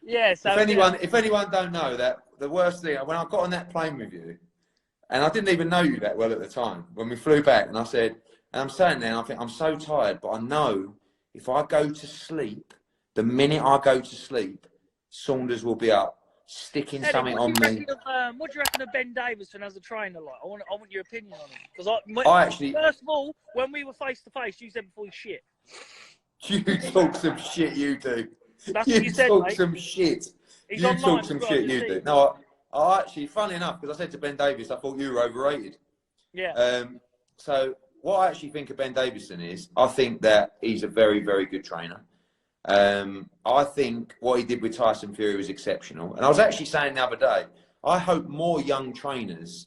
E: Yeah. So
A: if anyone don't know that, the worst thing when I got on that plane with you, and I didn't even know you that well at the time when we flew back, and I said, and I'm saying now, I think I'm so tired, but I know if I go to sleep, the minute I go to sleep, Saunders will be up. sticking
E: Eddie,
A: something on me.
E: What do you reckon of Ben Davison as a trainer? Like, I want your opinion on him. Because
A: I actually,
E: first of all, when we were face to face, you said before he's shit.
A: you talk some shit, you do.
E: That's what you said,
A: talk
E: mate.
A: some shit.
E: He's
A: You
E: online
A: talk
E: as
A: some
E: well,
A: shit,
E: you
A: you
E: see.
A: do. No, I actually, funnily enough, because I said to Ben Davis, I thought you were overrated.
E: Yeah.
A: So what I actually think of Ben Davison is, I think that he's a very, very good trainer. I think what he did with Tyson Fury was exceptional. And I was actually saying the other day, I hope more young trainers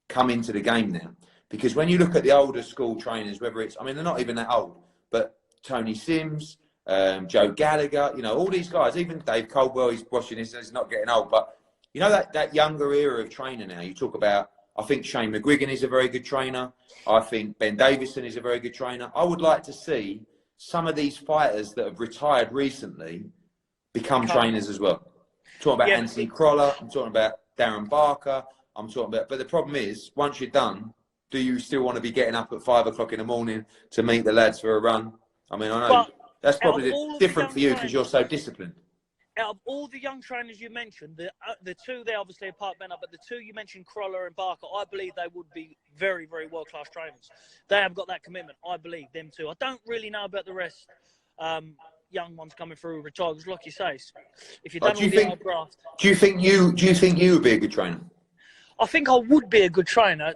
A: come into the game now. Because when you look at the older school trainers, whether it's, I mean, they're not even that old, but Tony Sims, Joe Gallagher, you know, all these guys, even Dave Caldwell, he's watching this, he's not getting old. But, you know, that younger era of trainer now, you talk about, I think Shane McGuigan is a very good trainer. I think Ben Davison is a very good trainer. I would like to see some of these fighters that have retired recently become trainers as well. I'm talking about Anthony Crolla. I'm talking about Darren Barker. I'm talking about, but the problem is, once you're done, do you still want to be getting up at 5 o'clock in the morning to meet the lads for a run? I mean, I know that's probably different for you because you're so disciplined.
E: Out of all the young trainers you mentioned, the two there obviously apart Ben, but the two you mentioned, Crolla and Barker, I believe they would be very, very world-class trainers. They have got that commitment. I believe them too. I don't really know about the rest. Young ones coming through retired, because like you say, if you don't do you think
A: you would be a good trainer?
E: I think I would be a good trainer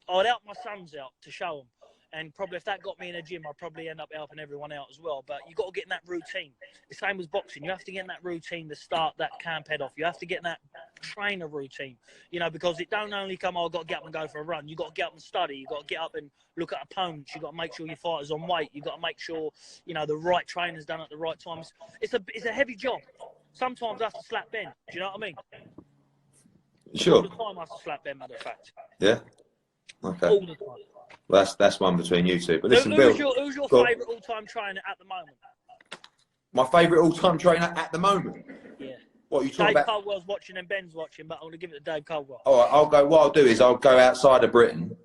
E: I'd help my sons out to show them. And probably if that got me in a gym, I'd probably end up helping everyone out as well. But you've got to get in that routine. The same as boxing. You have to get in that routine to start that camp head off. You have to get in that trainer routine, you know, because it don't only come, I've got to get up and go for a run. You've got to get up and study. You've got to get up and look at opponents. You've got to make sure your fighter's on weight. You've got to make sure, you know, the right trainer's done at the right times. It's a heavy job. Sometimes I have to slap Ben. Do you know what I mean?
A: Sure.
E: All the time I have to slap Ben, matter of fact.
A: Yeah? Okay.
E: All the time.
A: Well, that's one between you two. But listen, Bill,
E: who's your favourite all-time trainer at the moment?
A: My favourite all-time trainer at the moment?
E: Yeah.
A: What are you talking
E: Dave
A: about?
E: Caldwell's watching and Ben's watching, but I'm going to give it to Dave Caldwell.
A: All right, I'll go. What I'll do is I'll go outside of Britain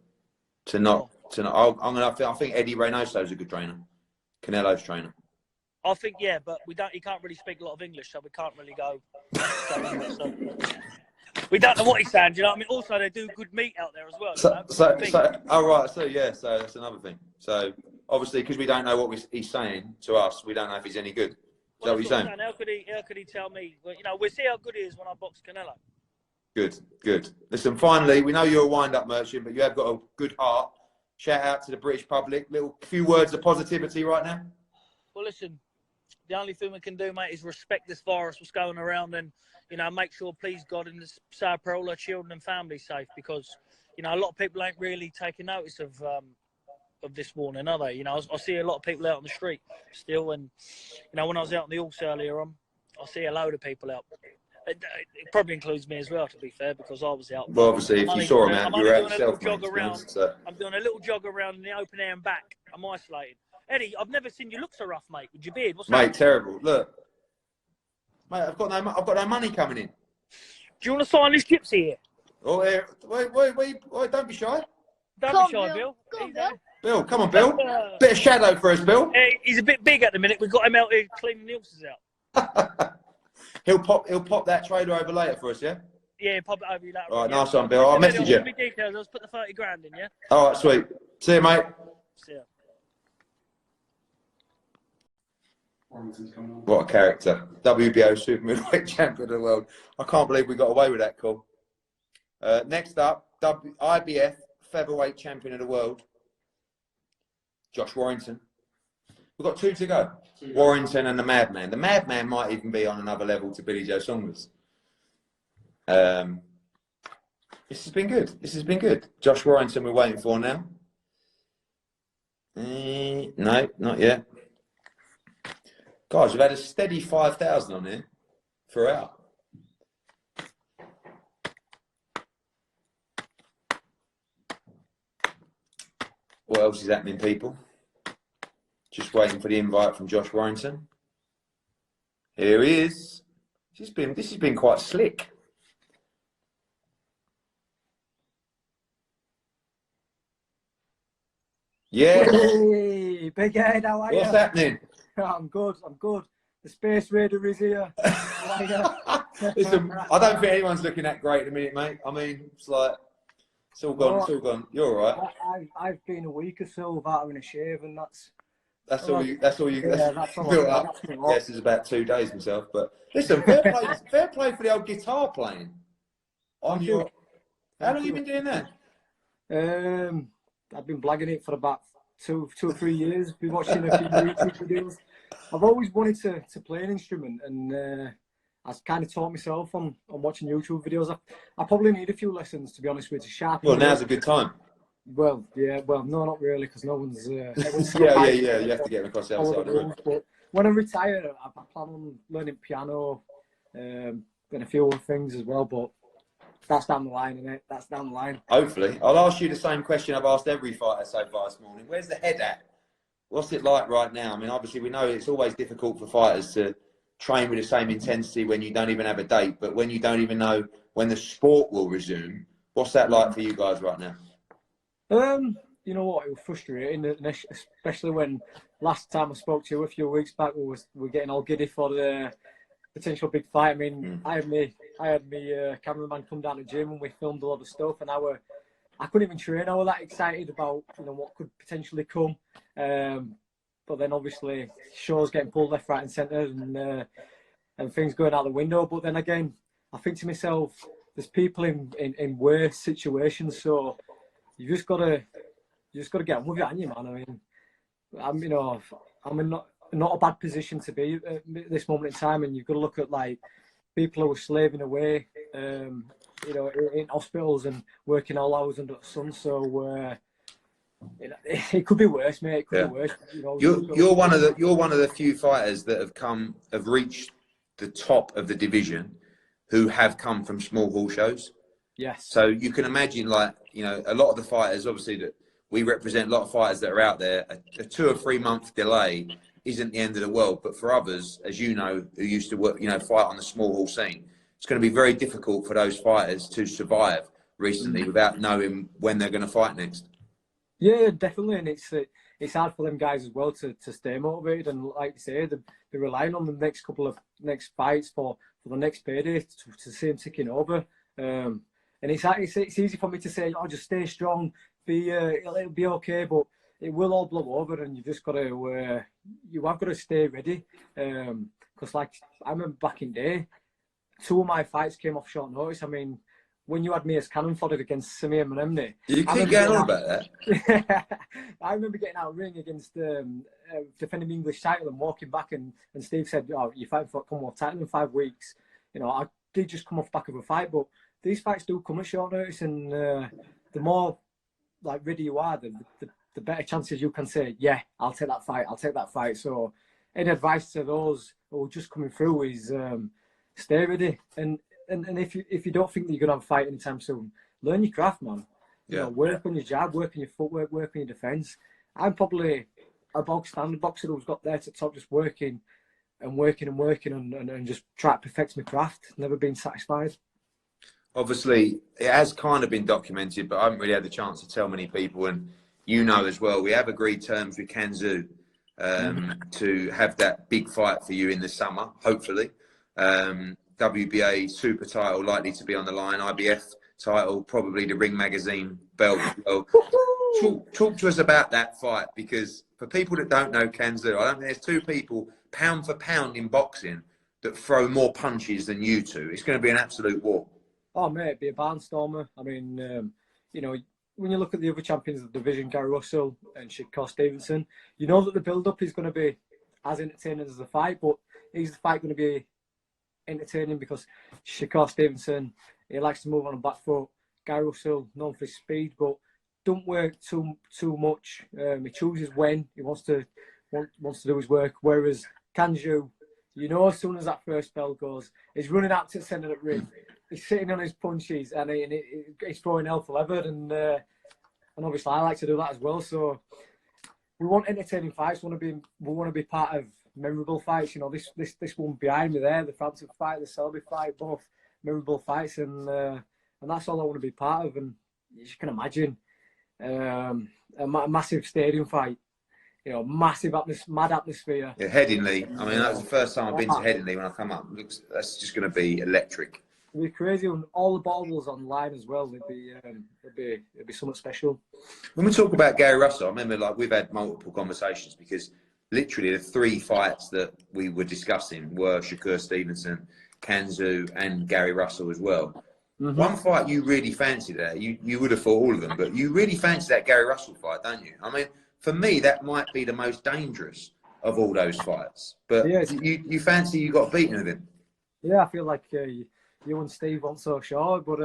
A: I think Eddie Reynoso is a good trainer. Canelo's trainer.
E: I think, yeah, but he can't really speak a lot of English, so we can't really go. We don't know what he's saying, do you know what I mean? Also, they do good meat out there as well. So that's another thing. So, obviously, because we don't know what he's saying to us, we don't know if he's any good. Is that what you're saying? How could he tell me? Well, you know, we'll see how good he is when I box Canelo.
A: Good. Listen, finally, we know you're a wind-up merchant, but you have got a good heart. Shout out to the British public. Few words of positivity right now.
E: Well, listen, the only thing we can do, mate, is respect this virus, what's going around, and, you know, make sure, please God, and say for all our children and families safe, because, you know, a lot of people ain't really taking notice of this warning, are they? You know, I see a lot of people out on the street still, and, you know, when I was out on the horse earlier on, I see a load of people out. It probably includes me as well, to be fair, because I was out.
A: Well, obviously, if you saw him out, you were out yourself, mate.
E: I'm doing a little jog around in the open air and back. I'm isolated. Eddie, I've never seen you look so rough, mate. With your beard, what's happening?
A: Terrible. Look, mate, I've got no money coming in.
E: Do you want to sign this gypsy here?
A: Oh, wait, don't be shy.
E: Don't be shy, Bill.
A: Bill, come on, Bill. Bit of shadow for us, Bill.
E: He's a bit big at the minute. We've got him out here cleaning the horses out.
A: He'll pop that trailer over later for us, yeah?
E: Yeah, pop it over you later.
A: All right, nice one, Bill. I'll message you.
E: Details. Let's put the 30 grand in, yeah?
A: All right, sweet. See you, mate.
E: See ya.
A: What a character. WBO super middleweight champion of the world. I can't believe we got away with that call. Next up, IBF featherweight champion of the world, Josh Warrington. We've got two to go. Warrington and the Madman. The Madman might even be on another level to Billy Joe Saunders. This has been good. Josh Warrington we're waiting for now. No, not yet. Guys, we've had a steady 5,000 on here throughout. What else is happening, people? Just waiting for the invite from Josh Warrington. Here he is. This has been quite slick. Yeah.
F: Hey, big head, how are you?
A: What's happening?
F: I'm good. The Space Raider is here.
A: Listen, I don't think anyone's looking that great at the minute, mate. I mean, it's like, it's all gone, it's all gone. You're all right.
F: I've been a week or so without having a shave, and
A: That's all you that's
F: all
A: built up. Yes, it's about 2 days myself. But listen, fair play for the old guitar playing. How long have you been doing that?
F: I've been blagging it for about two or 3 years. Been watching a few YouTube videos. I've always wanted to play an instrument, and I kind of taught myself on watching YouTube videos. I probably need a few lessons, to be honest with you, to sharpen.
A: Well, now's a good time.
F: Well, yeah, well, no, not really, because no one's.
A: Yeah. You have to get them across the other side of the room.
F: But when I retire, I plan on learning piano, and a few other things as well. But that's down the line, isn't it? That's down the line.
A: Hopefully, I'll ask you the same question I've asked every fighter so far this morning. Where's the head at? What's it like right now? I mean, obviously, we know it's always difficult for fighters to train with the same intensity when you don't even have a date, but when you don't even know when the sport will resume, what's that like for you guys right now?
F: You know what? It was frustrating, especially when last time I spoke to you a few weeks back, we were getting all giddy for the potential big fight. I mean, I had me cameraman come down to the gym and we filmed a lot of stuff, and I couldn't even train. I was that excited about what could potentially come. But then obviously shows getting pulled left, right, and centre, and things going out the window. But then again, I think to myself, there's people in worse situations, so you just gotta get on with it, haven't you, man? I mean, I'm in not a bad position to be at this moment in time, and you've got to look at like people who are slaving away, in hospitals and working all hours under the sun. So it could be worse, mate. It could be worse.
A: You're one of the few fighters that have reached the top of the division who have come from small hall shows.
F: Yes.
A: So you can imagine, like, a lot of the fighters, obviously, that we represent, a lot of fighters that are out there, a 2 or 3 month delay isn't the end of the world. But for others, as you know, who used to work, fight on the small hall scene, it's going to be very difficult for those fighters to survive recently without knowing when they're going to fight next. Yeah,
F: definitely, and it's hard for them guys as well to stay motivated, and like you say, they're relying on the next fights for the next payday to see them ticking over. And it's easy for me to say, just stay strong, it'll be okay, but it will all blow over, and you've just got to stay ready. Because like I remember back in day, 2 of my fights came off short notice. I mean, when you had me as cannon fodder against Samir Menemne.
A: You keep going on about that.
F: I remember getting out of ring against defending the English title and walking back, and Steve said, you're fighting for a Commonwealth title in 5 weeks. I did just come off back of a fight, but these fights do come at short notice, and the more like ready you are, the better chances you can say, yeah, I'll take that fight. So any advice to those who are just coming through is stay ready, and if you don't think that you're gonna have a fight anytime soon, learn your craft, man. Work on your jab, work on your footwork, work on your defence. I'm probably a bog standard boxer who's got there to the top, just working and just try to perfect my craft. Never been satisfied.
A: Obviously, it has kind of been documented, but I haven't really had the chance to tell many people, and as well, we have agreed terms with Kanzu to have that big fight for you in the summer, hopefully. WBA super title likely to be on the line, IBF title, probably the Ring Magazine belt as well. Talk to us about that fight, because for people that don't know Kanzu, I don't think there's 2 people pound for pound in boxing that throw more punches than you two. It's going to be an absolute war.
F: Oh, mate, it'd be a barnstormer. I mean, when you look at the other champions of the division, Gary Russell and Shakur Stevenson, you know that the build-up is going to be as entertaining as the fight, but is the fight going to be entertaining? Because Shakur Stevenson, he likes to move on the back foot. Gary Russell, known for his speed, but don't work too much. He chooses when he wants to do his work. Whereas Kanju, as soon as that first bell goes, he's running out to the centre of the ring. He's sitting on his punches, and he's throwing hell for leather, and obviously I like to do that as well. So we want entertaining fights. We want to be part of memorable fights. This one behind me there, the Frampton fight, the Selby fight, both memorable fights, and that's all I want to be part of. And you can imagine a massive stadium fight you know, massive mad atmosphere.
A: Yeah, Headingley. I mean, that was the first time I've been to Headingley when I come up. That's just going to be electric.
F: It'd be crazy, and all the bottles online as well. It'd be something special.
A: When we talk about Gary Russell, I remember like we've had multiple conversations because literally the 3 fights that we were discussing were Shakur Stevenson, Kanzu, and Gary Russell as well. Mm-hmm. One fight you really fancied there, you would have fought all of them, but you really fancied that Gary Russell fight, don't you? I mean, for me, that might be the most dangerous of all those fights. But yeah, you fancy you got beaten with him?
F: Yeah, I feel like you and Steve weren't so sure, but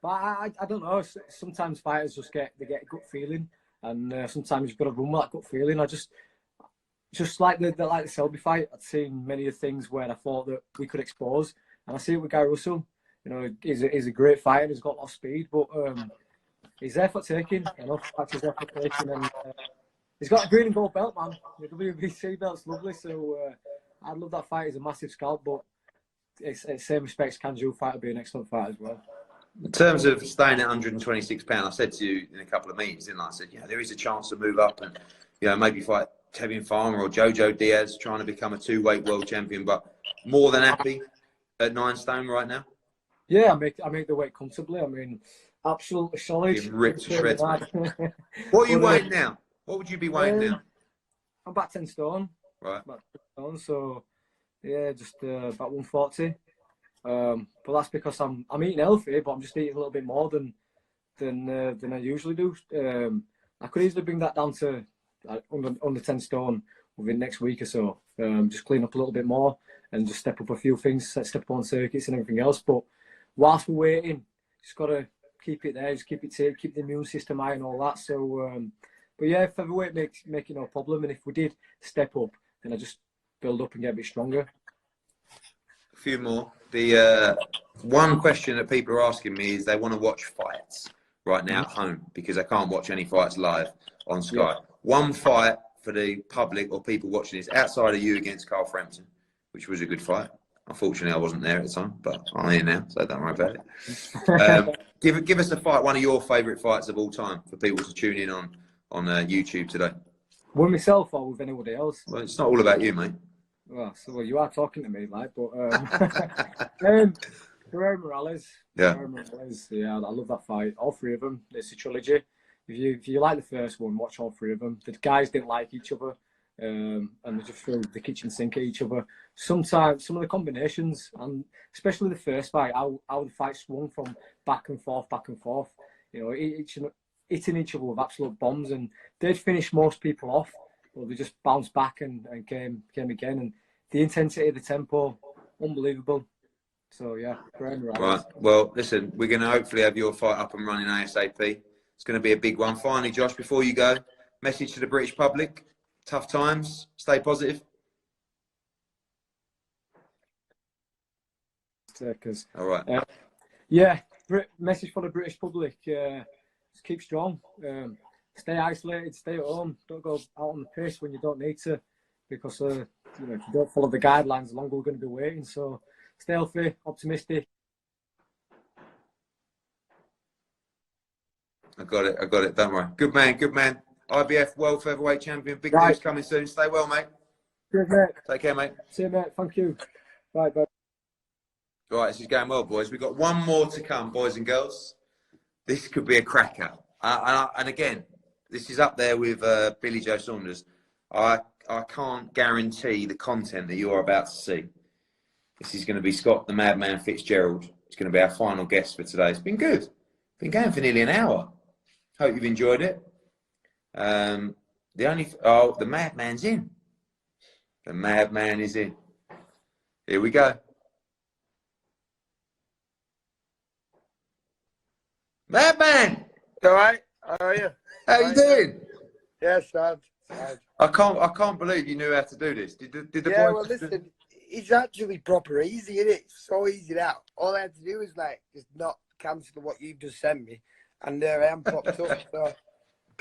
F: I don't know. Sometimes fighters get a gut feeling, and sometimes you've got to run with that gut feeling. I just like the Selby fight. I'd seen many of the things where I thought that we could expose, and I see it with Gary Russell. You know, he's a great fighter. He's got a lot of speed, but he's there for taking. You know, he's there for taking, and he's got a green and gold belt, man. The WBC belt's lovely, so I'd love that fight. He's a massive scalp, but it's same respects. Kanju fight would be an excellent fight as well.
A: In terms of staying at 126 pounds, I said to you in a couple of meetings, didn't I? I said, there is a chance to move up and maybe fight Tevin Farmer or Jojo Diaz, trying to become a 2-weight world champion, but more than happy at 9 stone right now.
F: Yeah, I make the weight comfortably. I mean, absolutely solid.
A: You're ripped to shreds, mate. What are you weighing now? What would you be weighing now?
F: I'm about 10 stone.
A: Right.
F: About 10 stone, so yeah, just about 140. But that's because I'm eating healthy, but I'm just eating a little bit more than I usually do. I could easily bring that down to under 10 stone within next week or so. Just clean up a little bit more and just step up a few things, step up on circuits and everything else. But whilst we're waiting, just got to keep it there, just keep it safe, keep the immune system high and all that. So, but yeah, featherweight make it no problem. And if we did step up, then I just build up and get a bit stronger.
A: A few more. The one question that people are asking me is they want to watch fights right now at home because they can't watch any fights live on Sky. Yeah. One fight for the public or people watching this outside of you against Carl Frampton, which was a good fight. Unfortunately, I wasn't there at the time, but I'm here now, so don't worry about it. Give us a fight, one of your favourite fights of all time for people to tune in on YouTube today.
F: With myself or with anybody else?
A: Well, it's not all about you, mate.
F: Well, so you are talking to me, like, but Pereira Morales.
A: Yeah.
F: Pereira Morales, yeah, I love that fight. All 3 of them. It's a trilogy. If you like the first one, watch all 3 of them. The guys didn't like each other, and they just threw the kitchen sink at each other. Sometimes some of the combinations, and especially the first fight, how the fight swung from back and forth. You know, hitting each other with absolute bombs, and they'd finish most people off. Well, they just bounced back and came again, and the intensity, the tempo, unbelievable. So yeah, right.
A: Well, listen, we're going to hopefully have your fight up and running ASAP. It's going to be a big one. Finally, Josh, before you go, message to the British public: tough times, stay positive. All right.
F: Yeah, message for the British public: just keep strong. Stay isolated, stay at home. Don't go out on the piss when you don't need to, because if you don't follow the guidelines, the longer we're going to be waiting. So stay healthy, optimistic.
A: I got it. Don't worry. Good man. IBF World Featherweight Champion. Big news coming soon. Stay well, mate.
F: Good, mate.
A: Take care, mate.
F: See you, mate. Thank you. Bye.
A: All right, this is going well, boys. We've got one more to come, boys and girls. This could be a cracker. And again, this is up there with Billy Joe Saunders. I can't guarantee the content that you're about to see. This is going to be Scott the Madman Fitzgerald. It's going to be our final guest for today. It's been good. Been going for nearly an hour. Hope you've enjoyed it. The Madman's in. The Madman is in. Here we go. Madman!
G: All right. How are you?
A: How you doing?
G: Yeah, sad.
A: I can't believe you knew how to do this. Did the
G: yeah,
A: boys
G: well, listen, it's actually proper easy, isn't it? It's so easy now. All I had to do was just not cancel what you've just sent me, and there I am popped up. So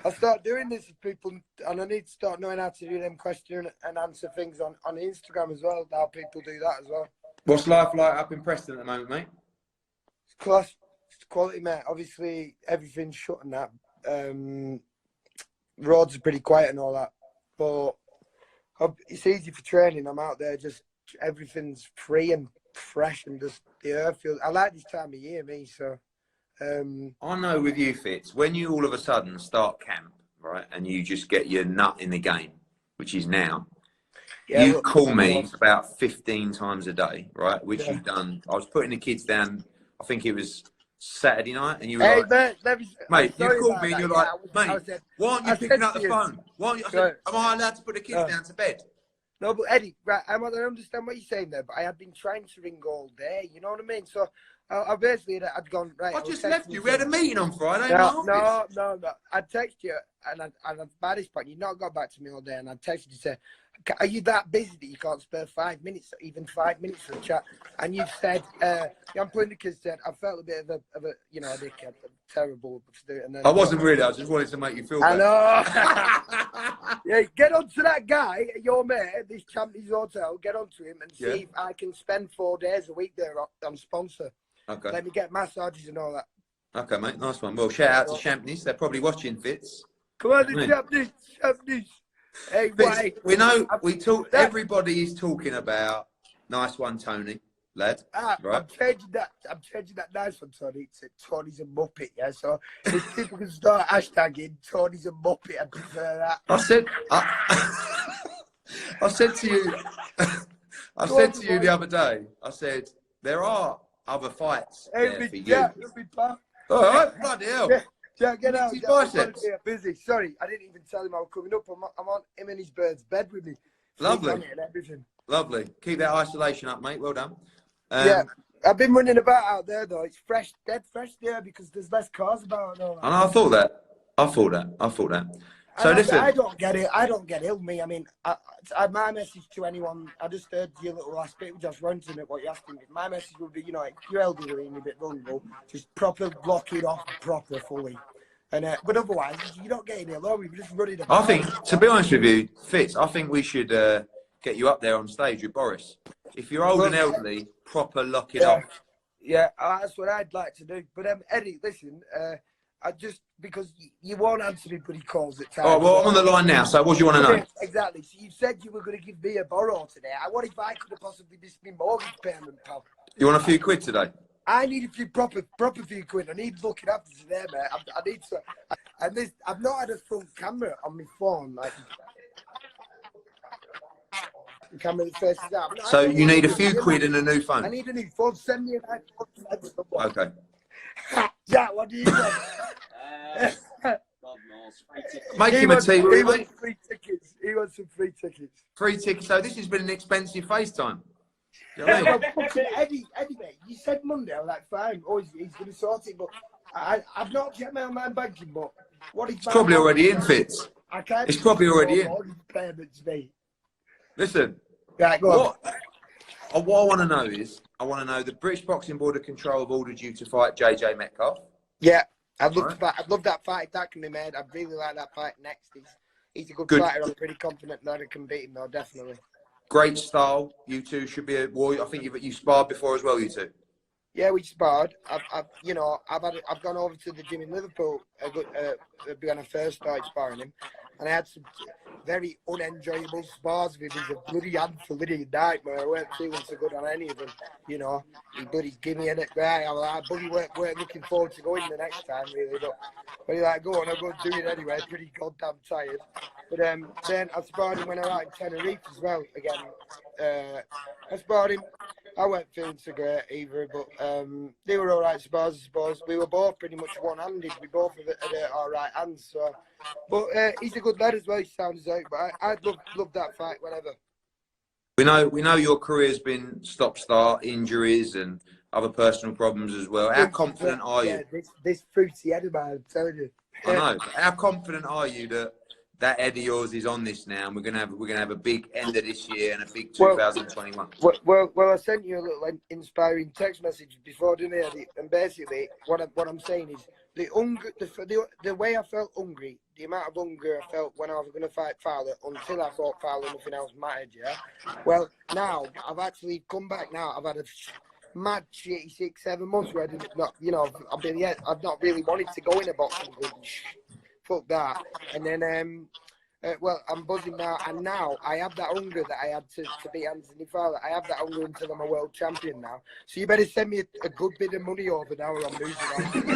G: I'll start doing this with people, and I need to start knowing how to do them question and answer things on Instagram as well. How people do that as well.
A: What's life like up in Preston at the moment, mate?
G: It's class. It's quality, mate. Obviously, everything's shut and that. Roads are pretty quiet and all that. but it's easy for training. I'm out there, just everything's free and fresh, and just the earth feels. I like this time of year, me. So
A: I know with you, Fitz, when you all of a sudden start camp, right, and you just get your nut in the game, which is now.
G: yeah,
A: You
G: look,
A: call me about 15 times a day, right? Which
G: Yeah.
A: you've done. I was putting the kids down, I think it was Saturday night, and you were
G: Hey,
A: like,
G: mate, let me, I'm
A: mate, you
G: sorry
A: called
G: about
A: me and
G: that.
A: you're
G: Yeah,
A: like,
G: I
A: mate,
G: said,
A: why aren't
G: I
A: you picking
G: said
A: up
G: to
A: the
G: you-
A: phone? Why aren't you? I said,
G: Right.
A: am I allowed to put the kids down to bed?
G: No, but Eddie, right, I understand what you're saying there, but I had been trying to ring all day, you know what I mean? So I basically had gone, right.
A: I
G: was
A: just
G: texting
A: left you. We had a meeting on Friday in my office.
G: No. I text you, and by this point, you've not got back to me all day, and I texted you, say, are you that busy that you can't spare 5 minutes, even 5 minutes for a chat? And you said, I'm putting the kids said, I felt a bit of a you know, a dickhead, terrible to do it. And then
A: I wasn't really. I just wanted to make you feel
G: I
A: bad.
G: know. Yeah, get on to that guy, your mate, this Champions Hotel, get on to him and see
A: Yeah.
G: if I can spend 4 days a week there on sponsor.
A: Okay.
G: Let me get massages and all that.
A: Okay, mate. Nice one. Well, shout out to Champneys. They're probably watching, Fitz.
G: Come on,
A: Right.
G: the Champions. Hey,
A: Fitz,
G: why?
A: we know we talk. Everybody is talking about nice one, Tony, lad. Right.
G: I'm changing that nice one, Tony. It's Tony's a muppet, yeah. So if people can start hashtagging Tony's a muppet, I prefer that.
A: I said to you. I said to you the other day. I said there are other fights there for you.
G: Jack, you'll be back.
A: All right, bloody hell.
G: Yeah. Jack, get out.
A: His
G: Jack, I'm
A: biceps.
G: busy. Sorry, I didn't even tell him I was coming up. I'm on him and his bird's bed with me.
A: Lovely.
G: And everything.
A: Lovely. Keep that isolation up, mate. Well done.
G: Yeah, I've been running about out there though. It's fresh, dead fresh there because there's less cars about and all that.
A: And I thought that. So listen.
G: I don't get it. I don't get ill, me. I mean, my message to anyone, I just heard your little last bit with Josh Warrington at what you're asking me. My message would be, you know, if you're elderly and you're a bit vulnerable, just proper block it off proper fully. And but otherwise, you don't get ill, or we just run it about.
A: I think, to be honest with you, Fitz, I think we should get you up there on stage with Boris. If you're old and elderly, proper lock it off.
G: Yeah, that's what I'd like to do. But Eddie, listen, I just, because you won't answer me bloody calls at times.
A: Oh, well, I'm on the line now, so what do you want to know?
G: Exactly. So you said you were going to give me a borrow today. What if I could have possibly missed my mortgage payment, pal?
A: You want a few quid today?
G: I need a few proper few quid. I need looking after today, mate. I need to. And this, I've not had a front camera on my phone. Like, the camera that faces out.
A: So you need a few quid and a new phone?
G: I need a new phone. Send me an iPhone.
A: Okay.
G: Jack, what do you want?
A: Make him a tea, will
G: He
A: you, mate?
G: wants free tickets. He wants some free tickets.
A: Free tickets. So this has been an expensive FaceTime. You know what I
G: Well,
A: mean?
G: fucking Eddie, mate, you said Monday. I was like, fine. Oh, he's going to sort it. But I've not checked my online banking. But what is
A: It's probably already in, Fitz.
G: I can't.
A: It's probably already in.
G: Mortgage payments, mate.
A: Listen.
G: Right, go on.
A: What I want to know is, I want to know the British Boxing Board of Control have ordered you to fight JJ Metcalf.
G: Yeah, I'd love that fight if that can be made. I'd really like that fight next. He's a good fighter. I'm pretty confident that I can beat him, though, definitely.
A: Great style. You two should be a war. I think you sparred before as well, you two.
G: Yeah, we sparred. I've gone over to the gym in Liverpool. When I first started sparring him, and I had some very unenjoyable spars with him. He's a bloody handful, bloody nightmare. I weren't feeling so good on any of them. You know, he bloody give me a right. I bloody weren't looking forward to going the next time really, but he's like, go on, I'll go and do it anyway. Pretty goddamn tired. But then I sparred him when I was out in Tenerife as well. Again, I sparred him. I weren't feeling so great either, but they were all right spars, I suppose. We were both pretty much one-handed. We both had all right hands. So, but he's a good lad as well. He sounds like. But I'd love that fight whenever.
A: We know your career's been stop-start, injuries, and other personal problems as well. How confident are you?
G: Yeah, this fruity head of mine, I'm telling you.
A: I know. How confident are you that Eddie yours is on this now, and we're gonna have a big end of this year and a big 2021.
G: Well, I sent you a little inspiring text message before, didn't I, Eddie? And basically, what I'm saying is the way I felt hungry, the amount of hunger I felt when I was going to fight Fowler until I fought Fowler, nothing else mattered. Yeah. Well, now I've actually come back. Now I've had a mad shitty 6-7 months where I did not, you know, I've not really wanted to go in a boxing ring. Fuck that. And then Well, I'm buzzing now, and now I have that hunger that I had to beat Anthony Fowler. I have that hunger until I'm a world champion now. So you better send me a good bit of money over now, or I'm losing on.